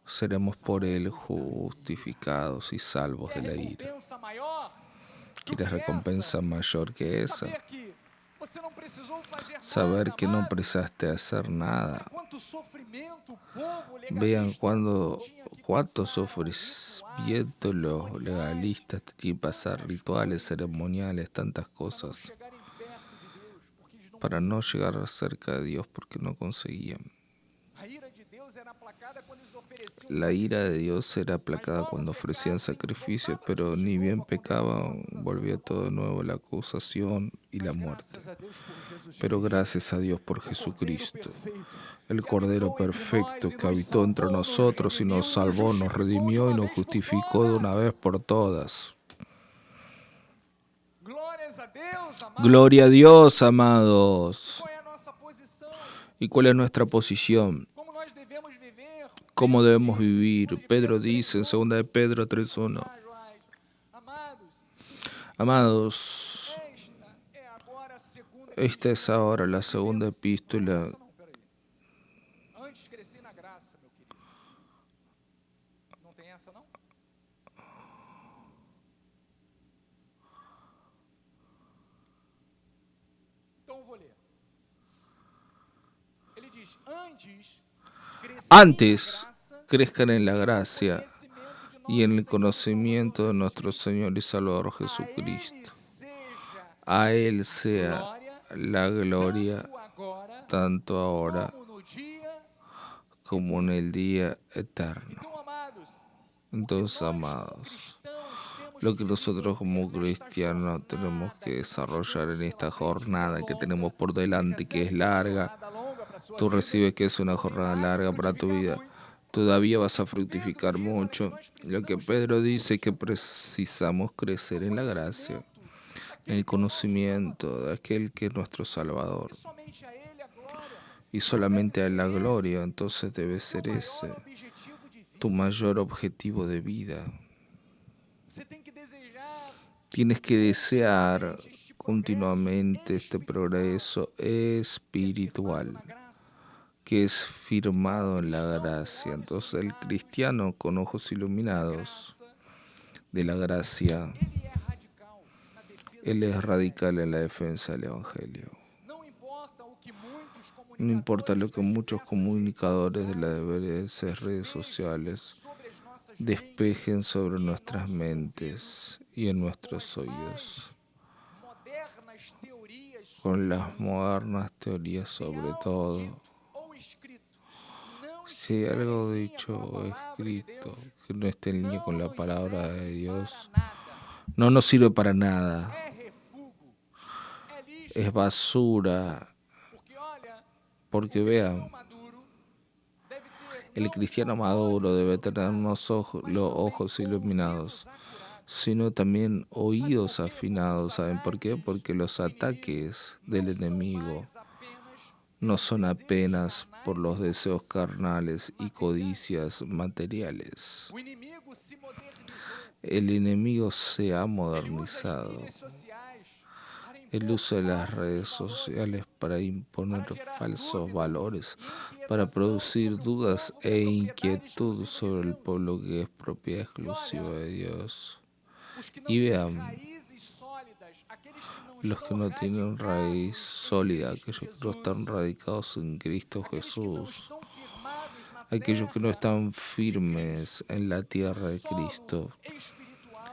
seremos por él justificados y salvos de la ira. ¿Quieres recompensa mayor que esa? Saber que no precisaste hacer nada. Vean cuánto sufrimiento los legalistas tenían que pasar, rituales, ceremoniales, tantas cosas, para no llegar cerca de Dios porque no conseguían. La ira de Dios era aplacada cuando ofrecían sacrificios, pero ni bien pecaban, volvía todo de nuevo la acusación y la muerte. Pero gracias a Dios por Jesucristo, el Cordero perfecto que habitó entre nosotros y nos salvó, nos redimió y nos justificó de una vez por todas. Gloria a Dios, amados. ¿Y cuál es nuestra posición? ¿Cómo debemos vivir? Pedro dice en 2 de Pedro 3:1. Amados, esta es ahora la segunda epístola. Antes, crezcan en la gracia y en el conocimiento de nuestro Señor y Salvador Jesucristo. A Él sea la gloria, tanto ahora como en el día eterno. Entonces, amados, lo que nosotros como cristianos tenemos que desarrollar en esta jornada que tenemos por delante, que es larga. Tú recibes que es una jornada larga para tu vida. Todavía vas a fructificar mucho. Lo que Pedro dice es que precisamos crecer en la gracia, en el conocimiento de aquel que es nuestro Salvador. Y solamente a Él la gloria. Entonces debe ser ese tu mayor objetivo de vida. Tienes que desear continuamente este progreso espiritual que es firmado en la gracia. Entonces el cristiano con ojos iluminados de la gracia, él es radical en la defensa del Evangelio. No importa lo que muchos comunicadores de las redes sociales despejen sobre nuestras mentes y en nuestros oídos con las modernas teorías sobre todo. Si hay algo dicho o escrito que no esté en línea con la palabra de Dios, no nos sirve para nada. Es basura. Porque vean, el cristiano maduro debe tener los ojos iluminados, sino también oídos afinados. ¿Saben por qué? Porque los ataques del enemigo no son apenas por los deseos carnales y codicias materiales. El enemigo se ha modernizado. El uso de las redes sociales para imponer falsos valores, para producir dudas e inquietud sobre el pueblo que es propiedad exclusiva de Dios. Y vean, los que no tienen raíz sólida, aquellos que no están radicados en Cristo Jesús, aquellos que no están firmes en la tierra de Cristo,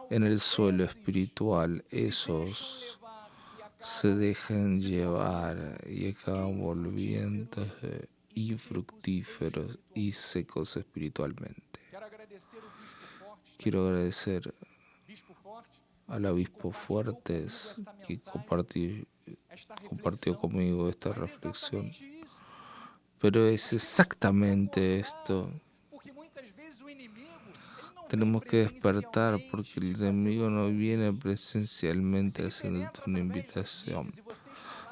en el suelo espiritual, esos se dejan llevar y acaban volviéndose infructíferos y secos espiritualmente. Quiero agradecer al obispo Fuertes que compartió conmigo esta reflexión. Pero es exactamente esto. Tenemos que despertar porque el enemigo no viene presencialmente haciéndote una invitación.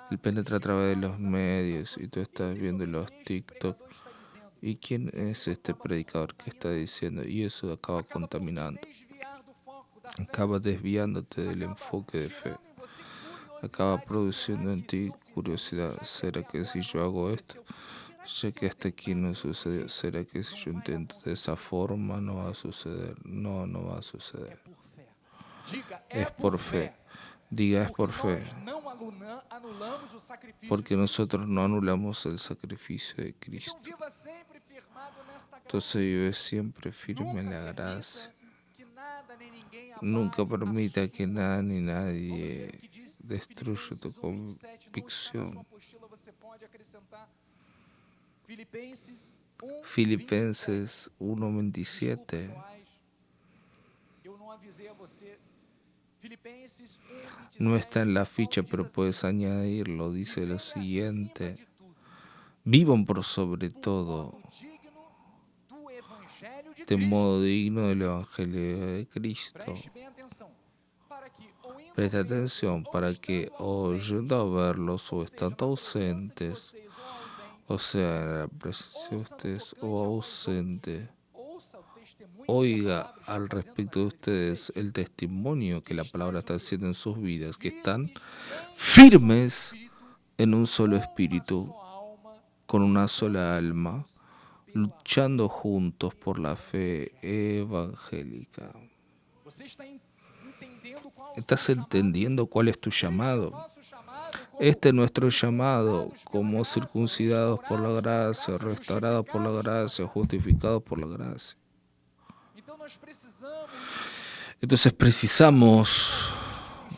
Él penetra a través de los medios y tú estás viendo los TikTok. ¿Y quién es este predicador que está diciendo? Y eso acaba contaminando. Acaba desviándote del enfoque de fe. Acaba produciendo en ti curiosidad. ¿Será que si yo hago esto? Ya que hasta aquí no sucedió, ¿será que si yo intento de esa forma no va a suceder? No, no va a suceder. Es por fe. Diga, es por fe. Porque nosotros no anulamos el sacrificio de Cristo. Entonces vive siempre firme en la gracia. Nunca permita que nada ni nadie destruya tu convicción. Filipenses 1:27. No está en la ficha, pero puedes añadirlo. Dice lo siguiente: vivan por sobre todo de modo digno del Evangelio de Cristo. Presta atención para que, oyendo a verlos o estando ausentes, o sea, en la presencia de ustedes o ausente, oiga al respecto de ustedes el testimonio que la palabra está haciendo en sus vidas, que están firmes en un solo espíritu, con una sola alma, luchando juntos por la fe evangélica. ¿Estás entendiendo cuál es tu llamado? Este es nuestro llamado, como circuncidados por la gracia, restaurados por la gracia, justificados por la gracia. Entonces precisamos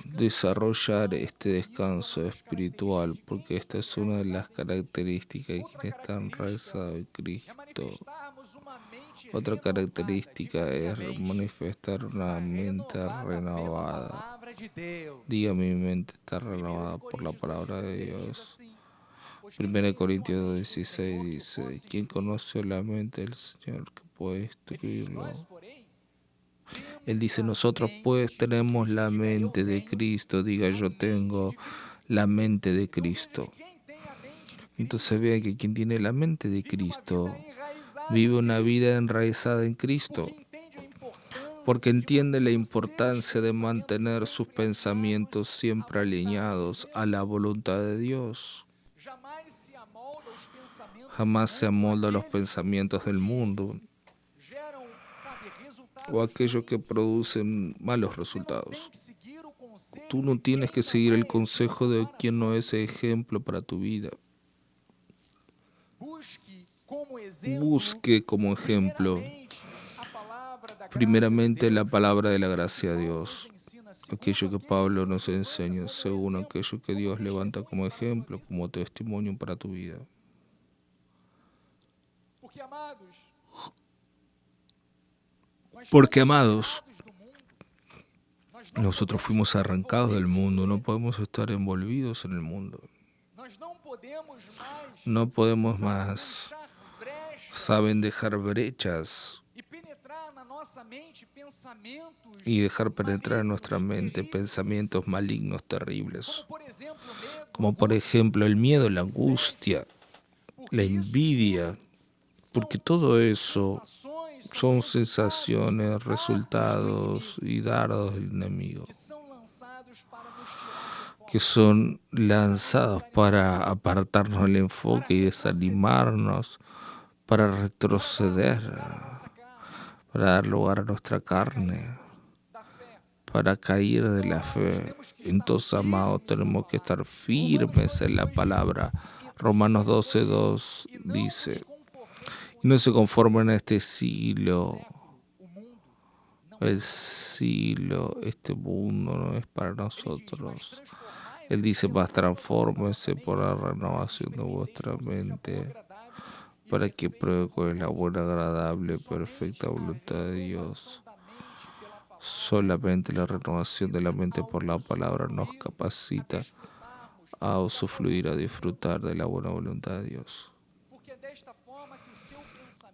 desarrollar este descanso espiritual, porque esta es una de las características de quienes están enraizados en Cristo. Otra característica es manifestar una mente renovada. Diga, mi mente está renovada por la palabra de Dios. 1 Corintios 2:16 dice: ¿quién conoció la mente del Señor que puede instruirlo? Él dice: nosotros pues tenemos la mente de Cristo. Diga, yo tengo la mente de Cristo. Entonces vean que quien tiene la mente de Cristo vive una vida enraizada en Cristo, porque entiende la importancia de mantener sus pensamientos siempre alineados a la voluntad de Dios. Jamás se amolda a los pensamientos del mundo o aquellos que producen malos resultados. Tú no tienes que seguir el consejo de quien no es ejemplo para tu vida. Busque como ejemplo primeramente la palabra de la gracia de Dios. aquello que Pablo nos enseña, según aquello que Dios levanta como ejemplo, como testimonio para tu vida. Porque, amados, nosotros fuimos arrancados del mundo, no podemos estar envolvidos en el mundo. No podemos más, saben, dejar brechas y dejar penetrar en nuestra mente pensamientos malignos terribles, como por ejemplo el miedo, la angustia, la envidia, porque todo eso son sensaciones, resultados y dardos del enemigo que son lanzados para apartarnos el enfoque y desanimarnos, para retroceder, para dar lugar a nuestra carne, para caer de la fe. Entonces, amados, tenemos que estar firmes en la palabra. Romanos 12:2 dice: y no se conformen a este siglo. El siglo, este mundo no es para nosotros. Él dice: más transfórmese por la renovación de vuestra mente, para que pruebe cuál es la buena, agradable, perfecta voluntad de Dios. Solamente la renovación de la mente por la palabra nos capacita a usufruir, a disfrutar de la buena voluntad de Dios.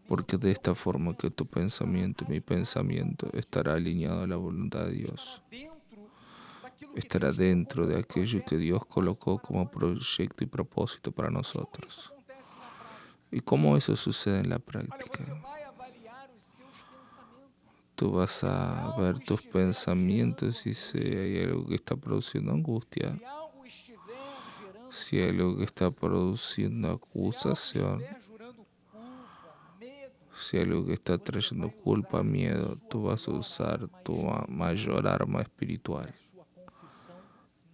Porque de esta forma que tu pensamiento, mi pensamiento, estará alineado a la voluntad de Dios. Estará dentro de aquello que Dios colocó como proyecto y propósito para nosotros. ¿Y cómo eso sucede en la práctica? Tú vas a ver tus pensamientos y si hay algo que está produciendo angustia, si hay algo que está produciendo acusación, si hay algo que está trayendo culpa, miedo, tú vas a usar tu mayor arma espiritual,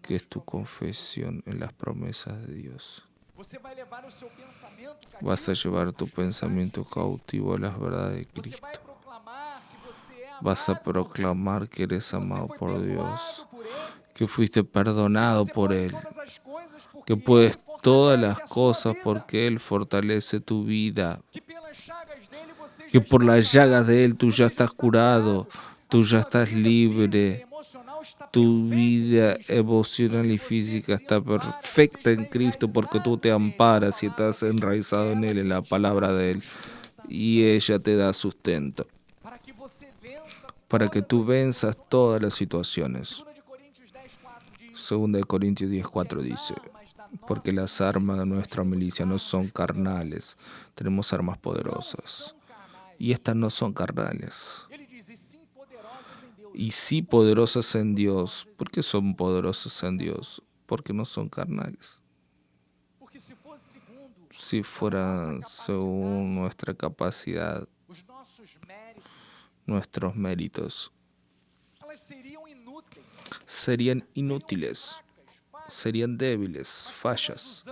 que es tu confesión en las promesas de Dios. Vas a llevar tu pensamiento cautivo a las verdades de Cristo. Vas a proclamar que eres amado por Dios, que fuiste perdonado por Él, que puedes todas las cosas porque Él fortalece tu vida, que por las llagas de Él tú ya estás curado, tú ya estás libre, tu vida emocional y física está perfecta en Cristo porque tú te amparas y estás enraizado en Él, en la palabra de Él, y ella te da sustento para que tú venzas todas las situaciones. 2 Corintios 10:4 dice: porque las armas de nuestra milicia no son carnales, tenemos armas poderosas. Y estas no son carnales. Y sí poderosas en Dios. ¿Por qué son poderosas en Dios? Porque no son carnales. Si fueran según nuestra capacidad, nuestros méritos, serían inútiles, serían débiles, fallas.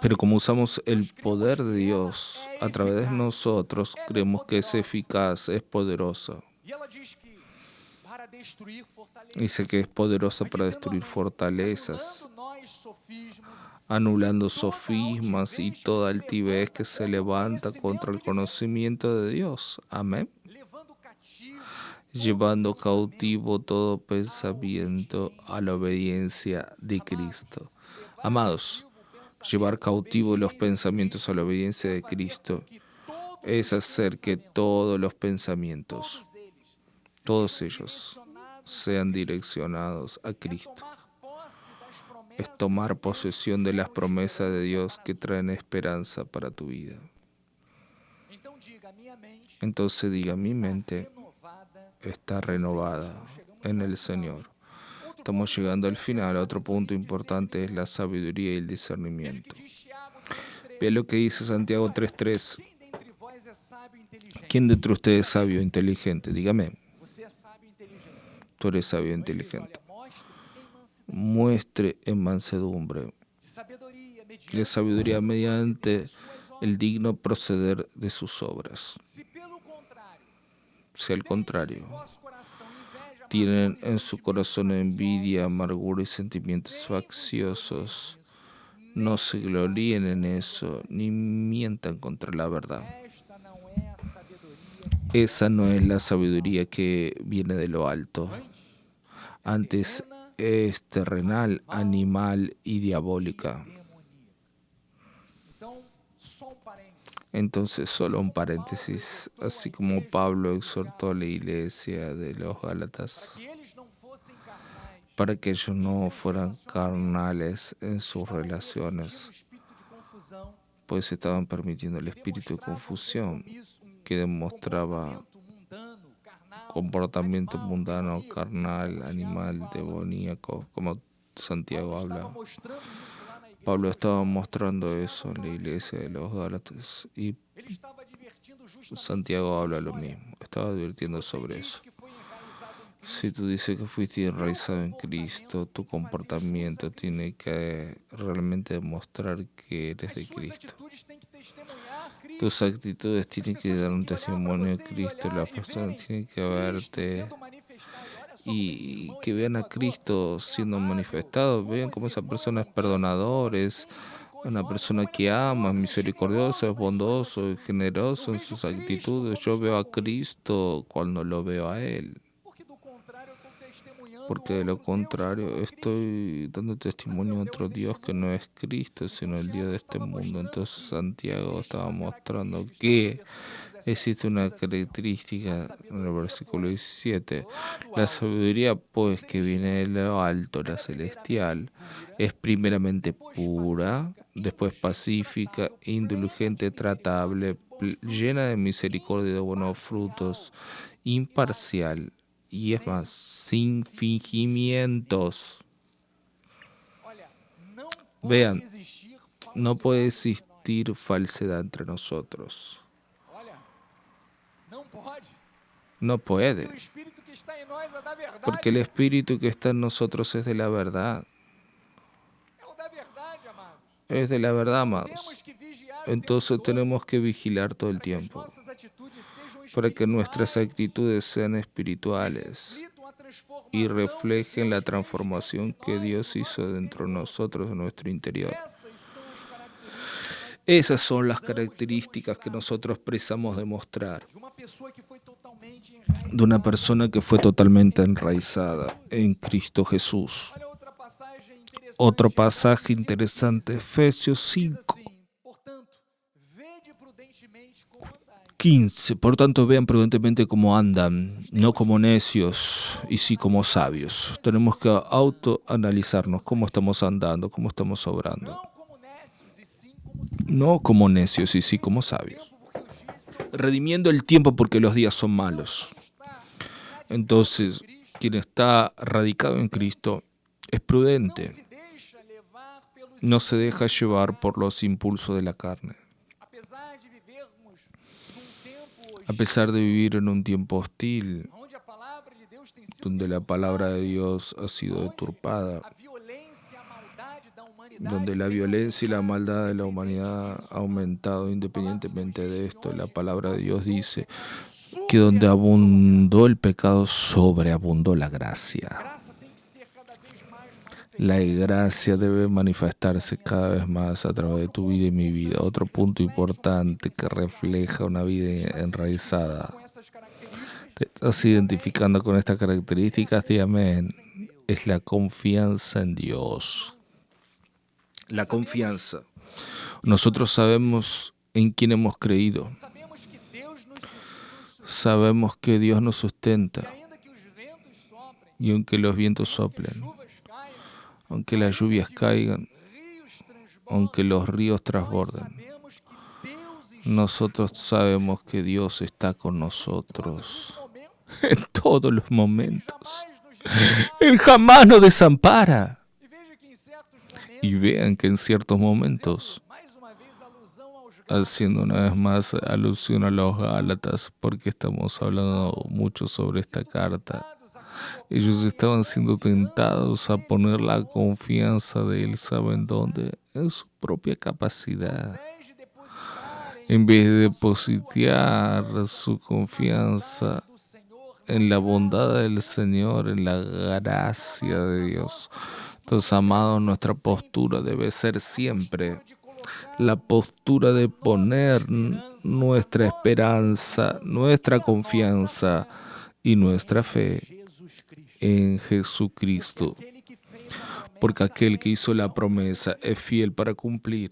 Pero como usamos el poder de Dios a través de nosotros, creemos que es eficaz, es poderosa. Dice que es poderosa para destruir fortalezas, anulando sofismas y toda altivez que se levanta contra el conocimiento de Dios. Amén. Llevando cautivo todo pensamiento a la obediencia de Cristo. Amados, llevar cautivo los pensamientos a la obediencia de Cristo es hacer que todos los pensamientos, todos ellos, sean direccionados a Cristo. Es tomar posesión de las promesas de Dios que traen esperanza para tu vida. Entonces diga: mi mente está renovada en el Señor. Estamos llegando al final. Otro punto importante es la sabiduría y el discernimiento. Ve lo que dice Santiago 3:3. ¿Quién de entre ustedes es sabio e inteligente? Dígame. Tú eres sabio e inteligente. Muestre en mansedumbre, de sabiduría mediante el digno proceder de sus obras. Si al contrario tienen en su corazón envidia, amargura y sentimientos facciosos. No se gloríen en eso, ni mientan contra la verdad. Esta não é a sabedoria que Esa no es la sabiduría que viene de lo alto. antes Antes es terrenal, animal y diabólica. demoníaca. Então, só parênteses. Entonces, solo un paréntesis, así como Pablo exhortó a la iglesia de los Gálatas Que eles não fossem carnais, para que ellos no fueran carnales en sus estavam relaciones, permitindo o espírito de confusão, pues estaban permitiendo el espíritu de confusión que demostraba mundano, carnal, comportamiento animal, mundano, demoníaco. carnal, animal, Fala. demoníaco, como Santiago Paulo estava habla. mostrando isso lá na igreja. Pablo estaba mostrando eso en la iglesia de los Gálatas y Ele estava advertindo justamente Santiago sobre habla isso. lo Olha, mismo. Estaba advirtiendo se sobre você eso. diz que foi enraizado em Cristo, Si tú dices que fuiste enraizado en Cristo, tu comportamiento tiene que realmente demostrar que eres as de suas Cristo. atitudes têm que testemunhar Cristo. Tus actitudes tienen que dar un Têm que olhar para testimonio de você e Cristo. olhar Las e personas verem tienen que Cristo verte sendo manifestado. Olha só como esse y irmão é que vean a perdoador, Cristo é siendo amável, manifestado. como Vean cómo esse esa irmão é persona es longânimo, perdonador, como ele es tem misericórdia, una olha persona como ele é que ama, bondoso, ele é misericordioso, es generoso nas suas bondoso, es atitudes. generoso Eu en vejo sus Cristo actitudes. como Yo veo está a com ele. Cristo cuando lo veo a Él. Porque do contrário eu estou testemunhando Porque de lo outro Deus que não contrario é Cristo. estoy dando testimonio a otro Dios que no es Cristo, sino el Dios de este mundo. Entonces Santiago estaba mostrando que existe una característica en el versículo 17. La sabiduría, pues, que viene de lo alto, la celestial, es primeramente pura, después pacífica, indulgente, tratable, llena de misericordia y de buenos frutos, imparcial y es más, sin fingimientos. Olha, não Vean, pode existir no puede falsidade entre nós. existir falsedad entre nosotros. Olha, não pode. No Porque puede. o Espírito que está em nós é da verdade. Porque el espíritu que está en nosotros es de la verdad. É o da verdade, amados. Es de la verdad, amados. Temos que vigiar o Entonces tempo todo tenemos que vigilar todo el para que as tiempo. nossas atitudes sejam Para que nuestras espirituais actitudes sean e espirituales reflitam a transformação y que reflejen la Deus fez transformación dentro de que nós, Dios no hizo nosso dentro de interior. nosotros, en nuestro interior. Essas são Esas son as características las características que nosotros precisamos demostrar de uma pessoa que foi totalmente de una enraizada. persona que fue totalmente enraizada en Cristo Jesús. Olha outra passagem interessante. Otro pasaje Efésios 5:15. interesante, Efesios Diz 5, assim: portanto, vede prudentemente como andais. 15. Por tanto, vean prudentemente cómo andan, no como necios, y sí como sabios. Tenemos que autoanalizarnos cómo estamos andando, cómo estamos obrando. Não como nécios, e sim como sábios. No como necios, y sí como sabios. Tempo, porque os dias são Redimiendo el tiempo porque los días son malos. que está Entonces, quien está radicado en Cristo es não prudente, se deixa levar pelos no se deja impulsos llevar da por los impulsos de la carne. apesar de vivermos num tempo A pesar de vivir en un tiempo hostil, onde a palavra de Deus tem sido donde la palabra de Dios ha sido deturpada, a violência, a maldade da humanidade, donde la tem violencia y la aumentado, maldad de la independente humanidad disso, ha aumentado independientemente de esto. La palabra de Dios dice sobre que donde abundó el pecado, sobreabundó la gracia. a graça tem que ser cada vez mais manifestada. La gracia debe manifestarse cada vez más a través de tu vida y mi vida. Otro punto importante que refleja una vida enraizada. Com essas características, ¿Te estás identificando con estas características? Di amén. Es la confianza en Dios. La confianza. Nosotros sabemos en quién hemos creído. sabemos que Deus nos Sabemos que Dios nos sustenta. ainda que os ventos soprem, Y aunque los vientos que as soplen, chuvas caiam, aunque las lluvias caigan, rios transbordem, aunque los ríos nós transborden, sabemos que Deus está nosotros sabemos que Dios está con nosotros no momento, en todos los momentos. jamais nos desamparará. Él jamás nos desampara. E veja que em certos momentos, Y vean que en ciertos momentos, mais uma vez, alusão aos haciendo una vez más alusión a los Gálatas, porque estamos hablando mucho sobre esta carta, Gálatas, a colocar ellos estaban siendo tentados a poner la confiança de él, ¿saben dónde? En su propia capacidad. em vez de depositarem En vez de depositar su confianza do Senhor en la bondad del Señor, en la gracia de Dios. Entonces, amados, nuestra postura debe ser siempre la postura de poner nuestra esperanza, nuestra confianza y nuestra fe en Jesucristo. Porque aquel que hizo la promesa es fiel para cumplir.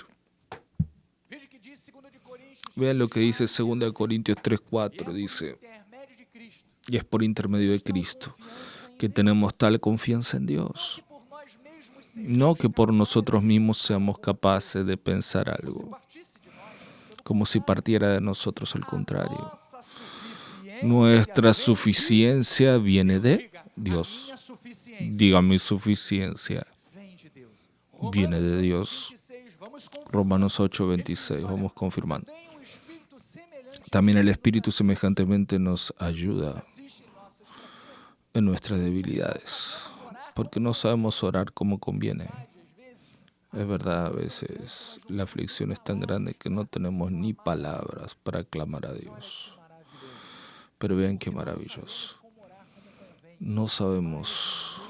Vean lo que dice 2 Corintios 3:4, dice, y es por intermedio de Cristo que tenemos tal confianza en Dios. No que por nosotros mismos seamos capaces de pensar algo, como si partiera de nosotros, al contrario. Nuestra suficiencia viene de Dios. Diga, mi suficiencia viene de Dios. Romanos 8:26, vamos confirmando. También el Espíritu semejantemente nos ayuda en nuestras debilidades, porque no sabemos orar como conviene. Es verdad, a veces la aflicción es tan grande que no tenemos ni palabras para clamar a Dios. Pero vean qué maravilloso. No sabemos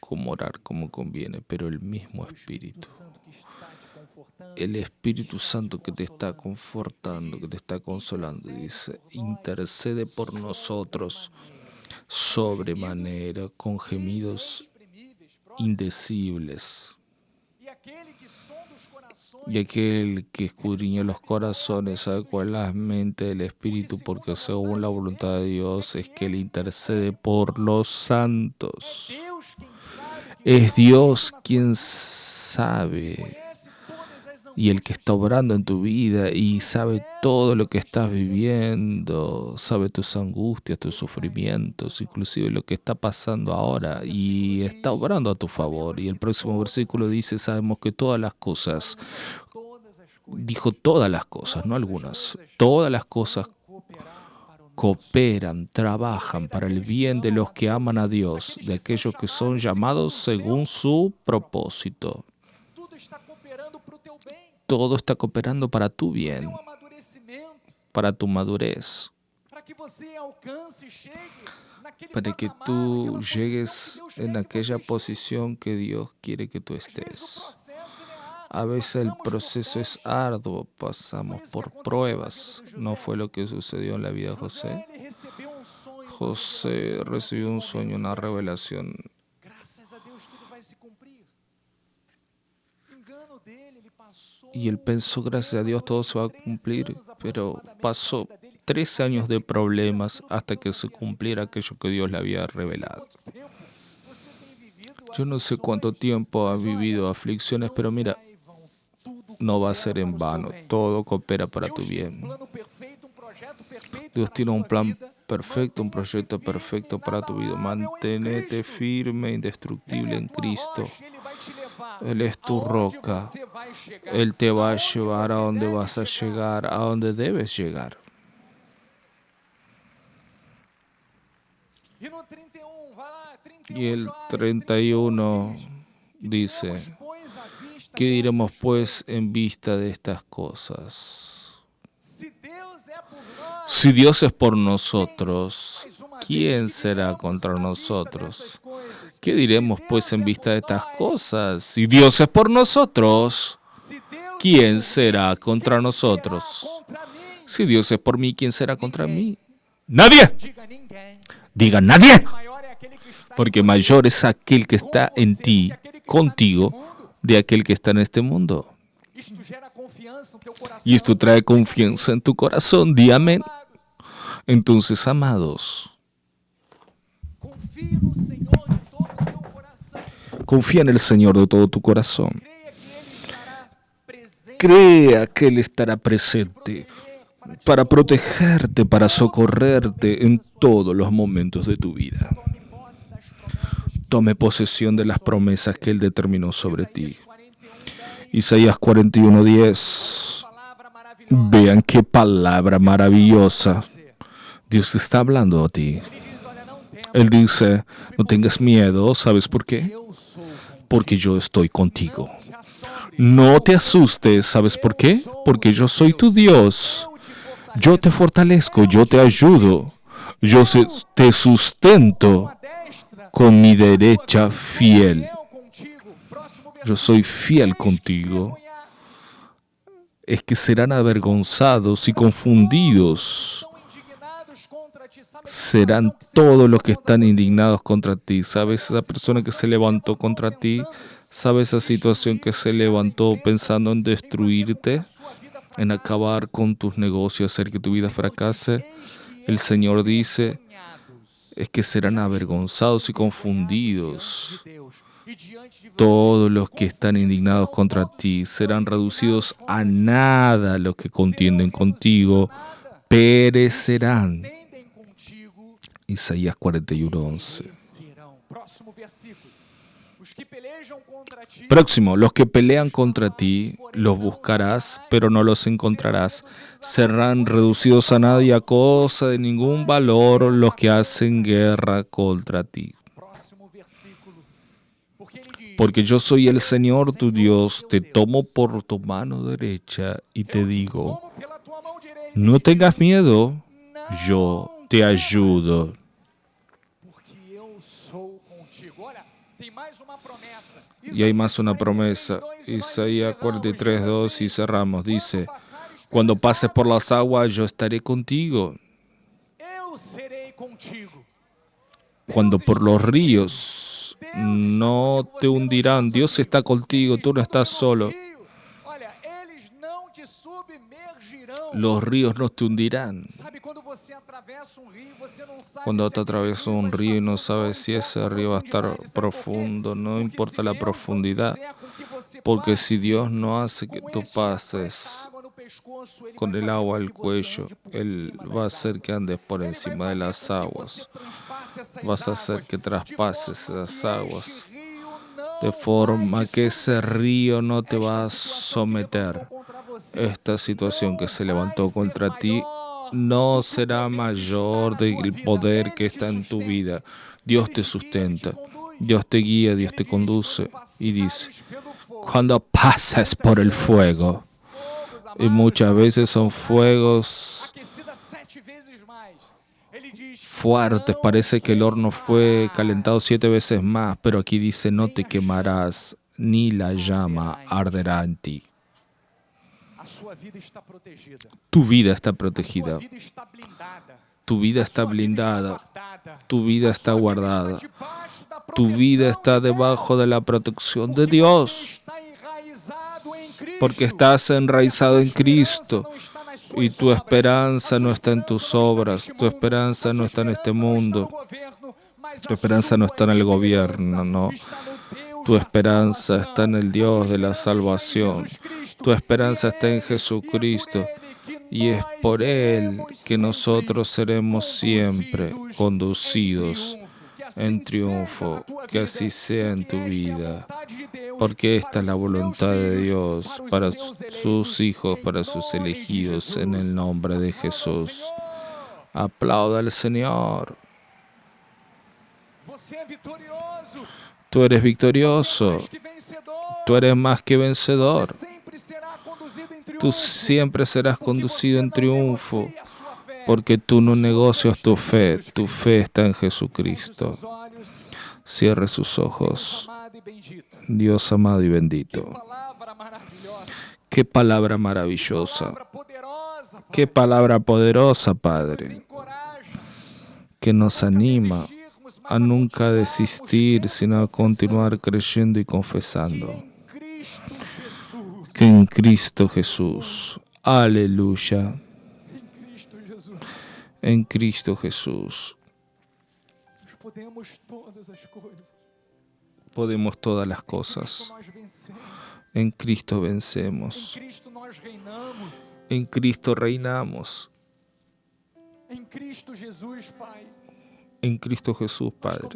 cómo orar como conviene, pero el mismo Espíritu, el Espíritu Santo que te está confortando, que te está consolando, dice, intercede por nosotros sobremanera con gemidos indecibles. Y aquel que escudriña los corazones sabe cuál es la mente del Espíritu, porque según la voluntad de Dios es que Él intercede por los santos. Es Dios quien sabe, y el que está obrando en tu vida y sabe todo lo que estás viviendo, sabe tus angustias, tus sufrimientos, inclusive lo que está pasando ahora, y está obrando a tu favor. Y el próximo versículo dice, sabemos que todas las cosas, dijo todas las cosas, no algunas, todas las cosas cooperan, trabajan para el bien de los que aman a Dios, de aquellos que son llamados según su propósito. Todo está cooperando para tu bien, para tu madurez, para que tú llegues en aquella posición que Dios quiere que tú estés. A veces el proceso es arduo, pasamos por pruebas. ¿No fue lo que sucedió en la vida de José? José recibió un sueño, una revelación. Y él pensó, gracias a Dios, todo se va a cumplir, pero pasó 13 años de problemas hasta que se cumpliera aquello que Dios le había revelado. Yo no sé cuánto tiempo has vivido aflicciones, pero mira, no va a ser en vano, todo coopera para tu bien. Dios tiene un plan perfecto, un proyecto perfecto para tu vida. Manténete firme, indestructible en Cristo. Él es tu roca. Él te va a llevar a donde vas a llegar, a donde debes llegar. Y el 31 dice, ¿qué diremos pues en vista de estas cosas? Si Dios es por nosotros, ¿quién será contra nosotros? ¿Qué diremos pues en vista de estas cosas? Si Dios es por nosotros, ¿quién será contra nosotros? Si Dios es por mí, ¿quién será contra mí? ¡Nadie! Diga nadie. Porque mayor es aquel que está en ti, contigo, de aquel que está en este mundo. Y esto trae confianza en tu corazón. Di amén. Entonces, amados, confía en el Señor de todo tu corazón. Crea que Él estará presente para protegerte, para socorrerte en todos los momentos de tu vida. Tome posesión de las promesas que Él determinó sobre ti. Isaías 41:10. Vean qué palabra maravillosa. Dios está hablando a ti. Él dice, no tengas miedo. ¿Sabes por qué? Porque yo estoy contigo. No te asustes. ¿Sabes por qué? Porque yo soy tu Dios. Yo te fortalezco, yo te ayudo. Yo te sustento con mi derecha fiel. Yo soy fiel contigo. Es que serán avergonzados y confundidos. Serán todos los que están indignados contra ti. ¿Sabes esa persona que se levantó contra ti? ¿Sabes esa situación que se levantó pensando en destruirte? En acabar con tus negocios, hacer que tu vida fracase. El Señor dice, es que serán avergonzados y confundidos. Todos los que están indignados contra ti serán reducidos a nada. Los que contienden contigo perecerán. Isaías 41:11. Próximo, los que pelean contra ti, los buscarás, pero no los encontrarás. Serán reducidos a nada y a cosa de ningún valor los que hacen guerra contra ti. Porque yo soy el Señor tu Dios, te tomo por tu mano derecha y te digo, no tengas miedo, yo te ayudo. Y hay más una promesa. Isaías 43:2 y cerramos. Dice, cuando pases por las aguas, yo estaré contigo. Cuando por los ríos, no te hundirán. Dios está contigo, tú no estás solo. Los ríos no te hundirán. Cuando te atraviesas un río y no sabes si ese río va a estar profundo, no importa la profundidad, porque si Dios no hace que tú pases con el agua al cuello, Él va a hacer que andes por encima de las aguas. Vas a hacer que traspases esas aguas, de forma que ese río no te va a someter. Esta situación que se levantó contra ti no será mayor del poder que está en tu vida. Dios te sustenta, Dios te guía, Dios te conduce. Y dice, cuando pasas por el fuego, y muchas veces son fuegos fuertes, parece que el horno fue calentado 7 veces más, pero aquí dice, no te quemarás, ni la llama arderá en ti. Tu vida está protegida. Tu vida está blindada. Tu vida está guardada. Tu vida está debajo de la protección de Dios. Porque estás enraizado en Cristo. Y tu esperanza no está en tus obras. Tu esperanza no está en este mundo. Tu esperanza no está en el gobierno, no. Tu esperanza está en el Dios de la salvación. Tu esperanza está en Jesucristo. Y es por Él que nosotros seremos siempre conducidos en triunfo. Que así sea en tu vida. Porque esta es la voluntad de Dios para sus hijos, para sus elegidos, en el nombre de Jesús. Aplauda al Señor. Tú eres victorioso. Tú eres más que vencedor. Tú siempre serás conducido en triunfo, porque tú no negocias tu fe. Tu fe está en Jesucristo. Cierre sus ojos. Dios amado y bendito. Qué palabra maravillosa. Qué palabra poderosa, Padre, que nos anima a nunca desistir, sino a continuar creyendo y confesando. Que en Cristo Jesús, aleluya, en Cristo Jesús, podemos todas las cosas. En Cristo vencemos. En Cristo reinamos. En Cristo Jesús, Padre,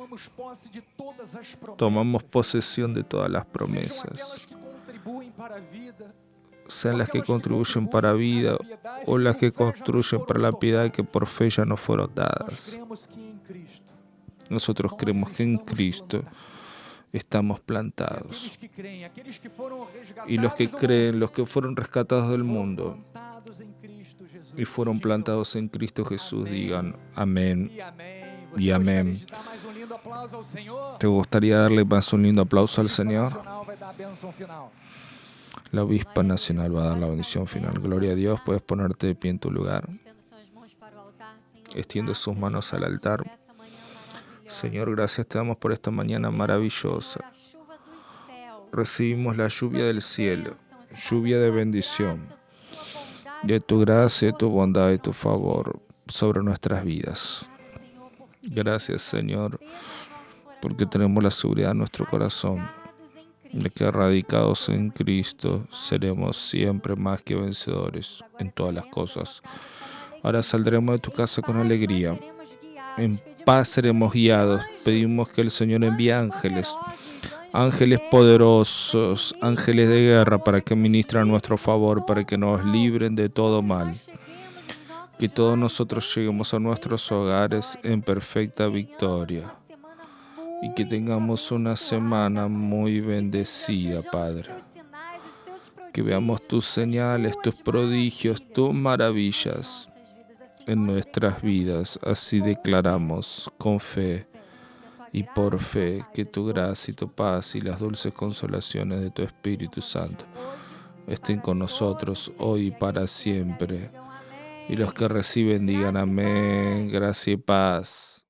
tomamos posesión de todas las promesas, sean las que contribuyen para vida o las que construyen para la piedad que por fe ya nos fueron dadas. Nosotros creemos que en Cristo estamos plantados. Y los que creen, los que fueron rescatados del mundo, y fueron plantados en Cristo Jesús, digan amén E y amén. Você gostaria de dar mais um lindo aplauso ao Senhor? ¿Te gustaría darle más un lindo aplauso al A Señor? nacional vai dar a benção final. La obispa nacional va a dar la bendición final. Gloria a Dios. Puedes ponerte de pie en tu lugar. Extiende sus manos al altar. Señor, gracias te damos por esta mañana maravillosa. Recibimos la lluvia del cielo, lluvia de bendición, de tu gracia, de tu bondad y tu favor sobre nuestras vidas. Gracias, Señor, porque tenemos la seguridad en nuestro corazón de que radicados en Cristo seremos siempre más que vencedores en todas las cosas. Ahora saldremos de tu casa con alegría. En paz seremos guiados. Pedimos que el Señor envíe ángeles, ángeles poderosos, ángeles de guerra para que ministren a nuestro favor, para que nos libren de todo mal. Que todos nosotros lleguemos a nuestros hogares en perfecta victoria. Y que tengamos una semana muy bendecida, Padre. Que veamos tus señales, tus prodigios, tus maravillas en nuestras vidas. Así declaramos con fe y por fe que tu gracia y tu paz y las dulces consolaciones de tu Espíritu Santo estén con nosotros hoy y para siempre. Y los que reciben digan amén, gracia y paz.